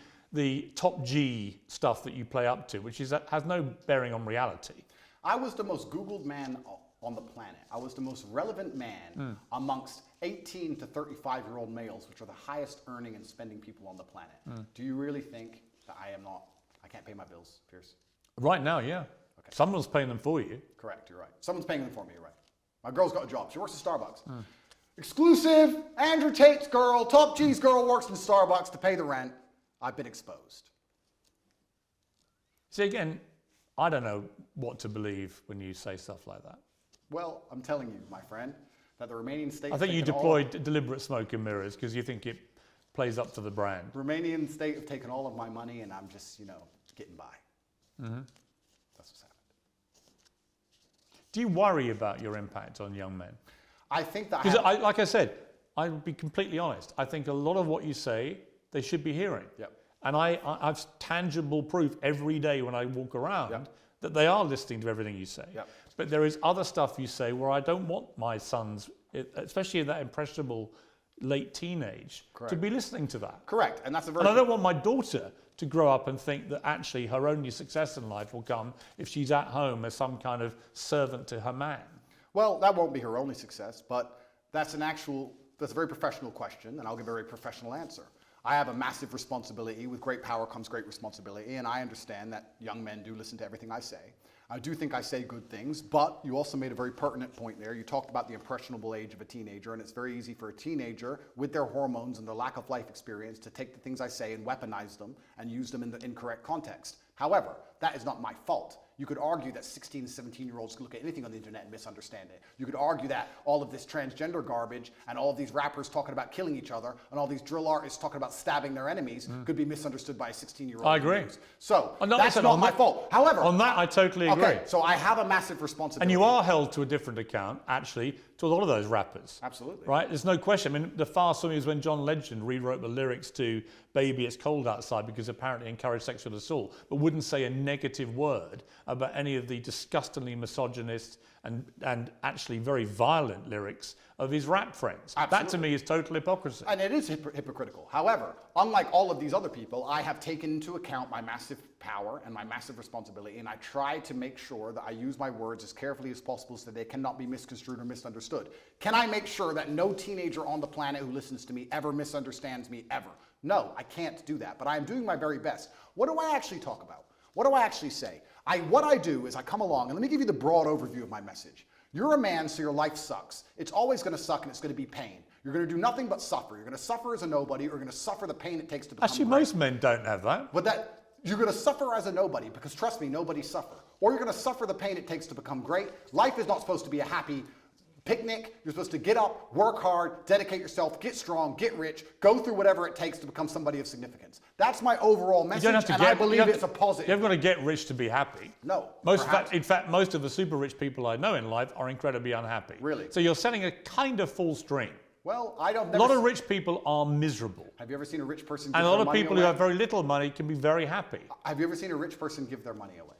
S1: top G stuff that you play up to, which has no bearing on reality?
S2: I was the most Googled man on the planet. I was the most relevant man amongst 18 to 35-year-old males, which are the highest earning and spending people on the planet. Do you really think that I can't pay my bills, Piers?
S1: Right now, yeah.
S2: Okay.
S1: Someone's paying them for you.
S2: Correct, you're right. Someone's paying them for me, you're right. My girl's got a job. She works at Starbucks. Exclusive, Andrew Tate's girl, top G's girl works in Starbucks to pay the rent. I've been exposed.
S1: See, again, I don't know what to believe when you say stuff like that.
S2: Well, I'm telling you, my friend, that the Romanian state...
S1: I think you deployed deliberate smoke and mirrors because you think it plays up to the brand.
S2: The Romanian state have taken all of my money and I'm just, getting by. That's what's happened.
S1: Do you worry about your impact on young men?
S2: I think that...
S1: Because, like I said, I'll be completely honest. I think a lot of what you say, they should be hearing.
S2: Yep.
S1: And I've tangible proof every day when I walk around that they are listening to everything you say.
S2: Yep.
S1: But there is other stuff you say where I don't want my sons, especially in that impressionable late teenage, to be listening to that.
S2: Correct. And that's a very...
S1: And I don't want my daughter to grow up and think that actually her only success in life will come if she's at home as some kind of servant to her man.
S2: Well, that won't be her only success, but that's a very professional question, and I'll give a very professional answer. I have a massive responsibility. With great power comes great responsibility, and I understand that young men do listen to everything I say. I do think I say good things, but you also made a very pertinent point there. You talked about the impressionable age of a teenager, and it's very easy for a teenager with their hormones and their lack of life experience to take the things I say and weaponize them and use them in the incorrect context. However, that is not my fault. You could argue that 16 and 17-year-olds can look at anything on the internet and misunderstand it. You could argue that all of this transgender garbage and all of these rappers talking about killing each other and all these drill artists talking about stabbing their enemies could be misunderstood by a 16-year-old.
S1: I agree.
S2: So that's not my fault. However,
S1: on that I totally agree.
S2: Okay, so I have a massive responsibility.
S1: And you are held to a different account, actually, to a lot of those rappers.
S2: Absolutely.
S1: Right? There's no question. I mean, the far swing is when John Legend rewrote the lyrics to Baby It's Cold Outside because apparently encouraged sexual assault, but wouldn't say a negative word about any of the disgustingly misogynist and actually very violent lyrics of his rap friends.
S2: Absolutely.
S1: That to me is total hypocrisy.
S2: And it is hypocritical. However, unlike all of these other people, I have taken into account my massive power and my massive responsibility, and I try to make sure that I use my words as carefully as possible so that they cannot be misconstrued or misunderstood. Can I make sure that no teenager on the planet who listens to me ever misunderstands me ever? No, I can't do that, but I am doing my very best. What do I actually talk about? What do I actually say? What I do is I come along, and let me give you the broad overview of my message. You're a man, so your life sucks. It's always going to suck, and it's going to be pain. You're going to do nothing but suffer. You're going to suffer as a nobody, or you're going to suffer the pain it takes to become
S1: Actually,
S2: great.
S1: most men don't have that.
S2: But you're going to suffer as a nobody, because trust me, nobody suffer. Or you're going to suffer the pain it takes to become great. Life is not supposed to be a happy picnic. You're supposed to get up, work hard, dedicate yourself, get strong, get rich, go through whatever it takes to become somebody of significance. That's my overall message, I believe it's a positive.
S1: You haven't got to get rich to be happy.
S2: No.
S1: In fact, most of the super rich people I know in life are incredibly unhappy.
S2: Really?
S1: So you're setting a kind of false dream.
S2: Well,
S1: A lot of rich people are miserable.
S2: Have you ever seen a rich person give
S1: And a
S2: their
S1: lot of
S2: money
S1: people
S2: away?
S1: who have very little money can be very happy.
S2: Have you ever seen a rich person give their money away?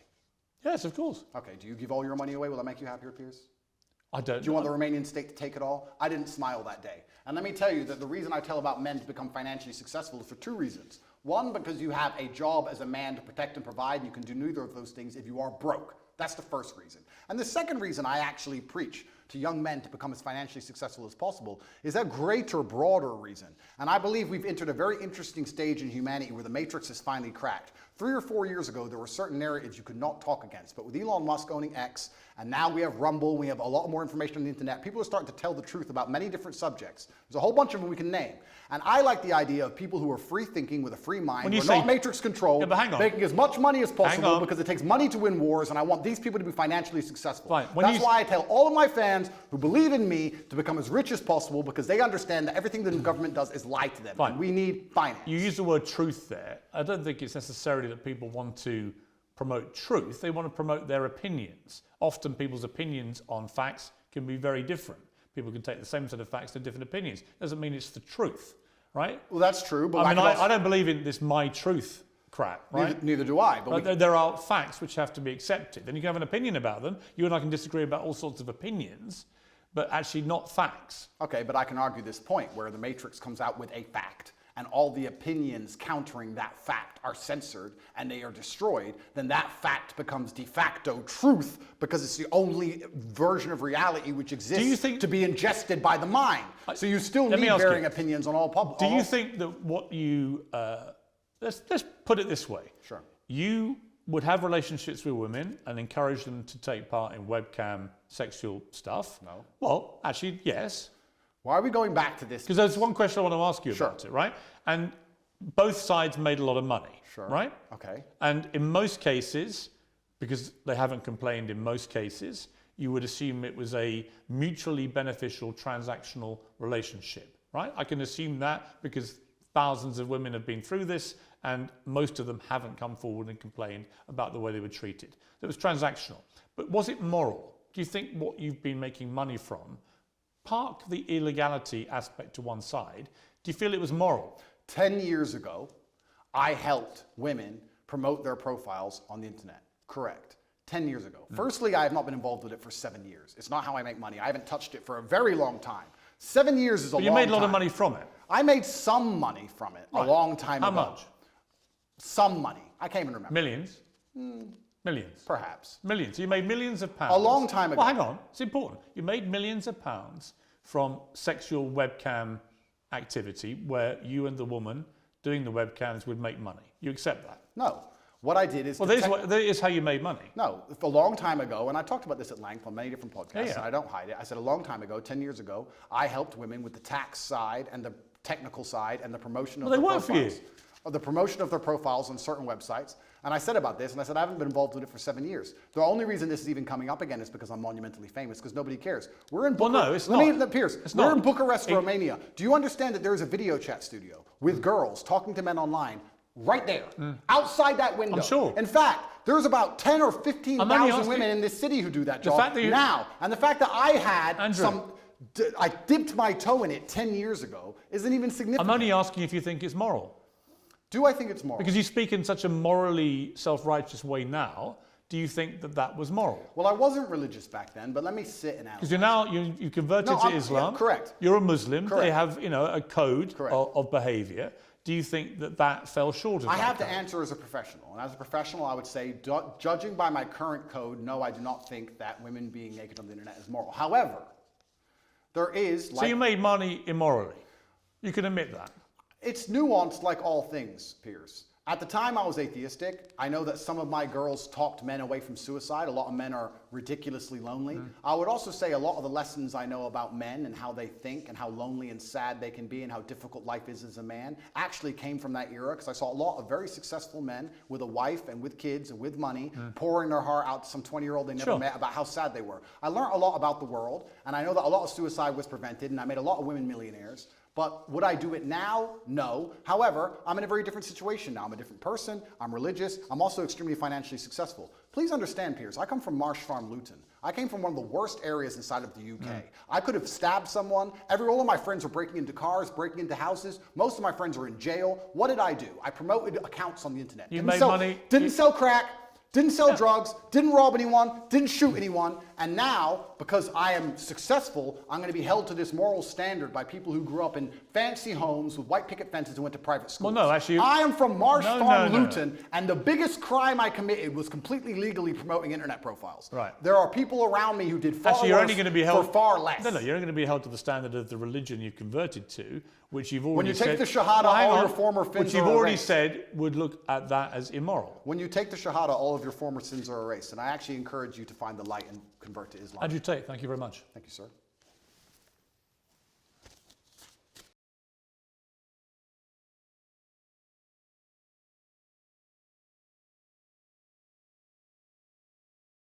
S1: Yes, of course.
S2: Okay, do you give all your money away? Will that make you happier, Piers?
S1: I don't
S2: Do you want the Romanian state to take it all? I didn't smile that day. And let me tell you that the reason I tell about men to become financially successful is for two reasons. One, because you have a job as a man to protect and provide, and you can do neither of those things if you are broke. That's the first reason. And the second reason I actually preach to young men to become as financially successful as possible is a greater, broader reason. And I believe we've entered a very interesting stage in humanity where the matrix is finally cracked. 3 or 4 years ago, there were certain narratives you could not talk against. But with Elon Musk owning X, and now we have Rumble, we have a lot more information on the internet, people are starting to tell the truth about many different subjects. There's a whole bunch of them we can name. And I like the idea of people who are free thinking with a free mind, who are not matrix controlled, making as much money as possible because it takes money to win wars, and I want these people to be financially successful. That's why I tell all of my fans who believe in me to become as rich as possible, because they understand that everything the government does is lie to them. And we need finance.
S1: You use the word truth there. I don't think it's necessarily that people want to promote truth. They want to promote their opinions. Often people's opinions on facts can be very different. People can take the same set of facts to different opinions. Doesn't mean it's the truth, right?
S2: Well, that's true. But
S1: I don't believe in this my truth crap, right?
S2: Neither do I. But
S1: there are facts which have to be accepted. And you can have an opinion about them. You and I can disagree about all sorts of opinions, but actually not facts.
S2: Okay, but I can argue this point where the matrix comes out with a fact, and all the opinions countering that fact are censored and they are destroyed, then that fact becomes de facto truth because it's the only version of reality which exists to be ingested by the mind. So you still need varying opinions on all public.
S1: Do you think that what you, let's put it this way.
S2: Sure.
S1: You would have relationships with women and encourage them to take part in webcam sexual stuff?
S2: No.
S1: Well, actually, yes.
S2: Why are we going back to this?
S1: Because there's one question I want to ask you about it, right? And both sides made a lot of money, right?
S2: Okay.
S1: And in most cases, because they haven't complained in most cases, you would assume it was a mutually beneficial transactional relationship, right? I can assume that because thousands of women have been through this and most of them haven't come forward and complained about the way they were treated. It was transactional. But was it moral? Do you think what you've been making money from, park the illegality aspect to one side, do you feel it was moral?
S2: 10 years ago, I helped women promote their profiles on the internet. Correct. 10 years ago. Firstly, I have not been involved with it for 7 years. It's not how I make money. I haven't touched it for a very long time. 7 years is a long time.
S1: But you made a lot of money from it.
S2: I made some money from it a long time ago.
S1: How much?
S2: Some money. I can't even remember.
S1: Millions? Millions?
S2: Perhaps.
S1: Millions. You made millions of pounds.
S2: A long time ago.
S1: Well, hang on. It's important. You made millions of pounds from sexual webcam activity where you and the woman doing the webcams would make money. You accept that?
S2: No. What I did is...
S1: Well, that is how you made money.
S2: No. A long time ago, and I talked about this at length on many different podcasts, and I don't hide it. I said a long time ago, 10 years ago, I helped women with the tax side and the technical side and the promotion of their profiles.
S1: Well, they work for you.
S2: The promotion of their profiles on certain websites. And I said about this, and I said I haven't been involved with it for 7 years. The only reason this is even coming up again is because I'm monumentally famous, because nobody cares. We're in Bucharest.
S1: Well, no, it's not.
S2: Piers, we're in Bucharest, Romania. Do you understand that there is a video chat studio with girls talking to men online right there, outside that window?
S1: I'm sure.
S2: In fact, there's about 10 or 15,000 women in this city who do that job now. And the fact that I had I dipped my toe in it 10 years ago isn't even significant.
S1: I'm only asking if you think it's moral.
S2: Do I think it's moral?
S1: Because you speak in such a morally self-righteous way now. do you think that that was moral?
S2: Well, I wasn't religious back then, but let me sit and
S1: Because
S2: analyze.
S1: you're now, you converted
S2: No,
S1: to
S2: I'm-
S1: Islam.
S2: yeah, correct.
S1: You're a Muslim.
S2: Correct.
S1: They have, a code
S2: Correct.
S1: of behavior. Do you think that that fell short of
S2: I
S1: that
S2: have to
S1: code?
S2: answer as a professional. And as a professional, I would say, judging by my current code, no, I do not think that women being naked on the internet is moral. However, there is...
S1: So you made money immorally. You can admit that.
S2: It's nuanced like all things, Piers. At the time I was atheistic. I know that some of my girls talked men away from suicide. A lot of men are ridiculously lonely. I would also say a lot of the lessons I know about men and how they think and how lonely and sad they can be and how difficult life is as a man actually came from that era, because I saw a lot of very successful men with a wife and with kids and with money pouring their heart out to some 20-year-old they never
S1: Sure.
S2: met about how sad they were. I learned a lot about the world, and I know that a lot of suicide was prevented, and I made a lot of women millionaires. But would I do it now? No. However, I'm in a very different situation now. I'm a different person. I'm religious. I'm also extremely financially successful. Please understand, Piers, I come from Marsh Farm, Luton. I came from one of the worst areas inside of the UK. I could have stabbed someone. All of my friends were breaking into cars, breaking into houses. Most of my friends are in jail. What did I do? I promoted accounts on the internet.
S1: You made money.
S2: Didn't sell crack. Didn't sell drugs, didn't rob anyone, didn't shoot anyone, and now, because I am successful, I'm going to be held to this moral standard by people who grew up in fancy homes with white picket fences and went to private schools.
S1: Well, no, actually...
S2: I am from Marsh Farm,
S1: No.
S2: Luton, and the biggest crime I committed was completely legally promoting internet profiles.
S1: Right.
S2: There are people around me who did far
S1: Actually, you're
S2: worse
S1: only going to be held
S2: for far less.
S1: No, you're only going to be held to the standard of the religion you've converted to, which you've already
S2: When you take
S1: said,
S2: the Shahada,
S1: Well, hang
S2: all
S1: on,
S2: your former
S1: which
S2: sins
S1: you've
S2: are
S1: already
S2: erased.
S1: said would look at that as immoral.
S2: When you take the Shahada, all of your former sins are erased, and I actually encourage you to find the light and convert to Islam.
S1: Andrew Tate, thank you very much.
S2: Thank you, sir.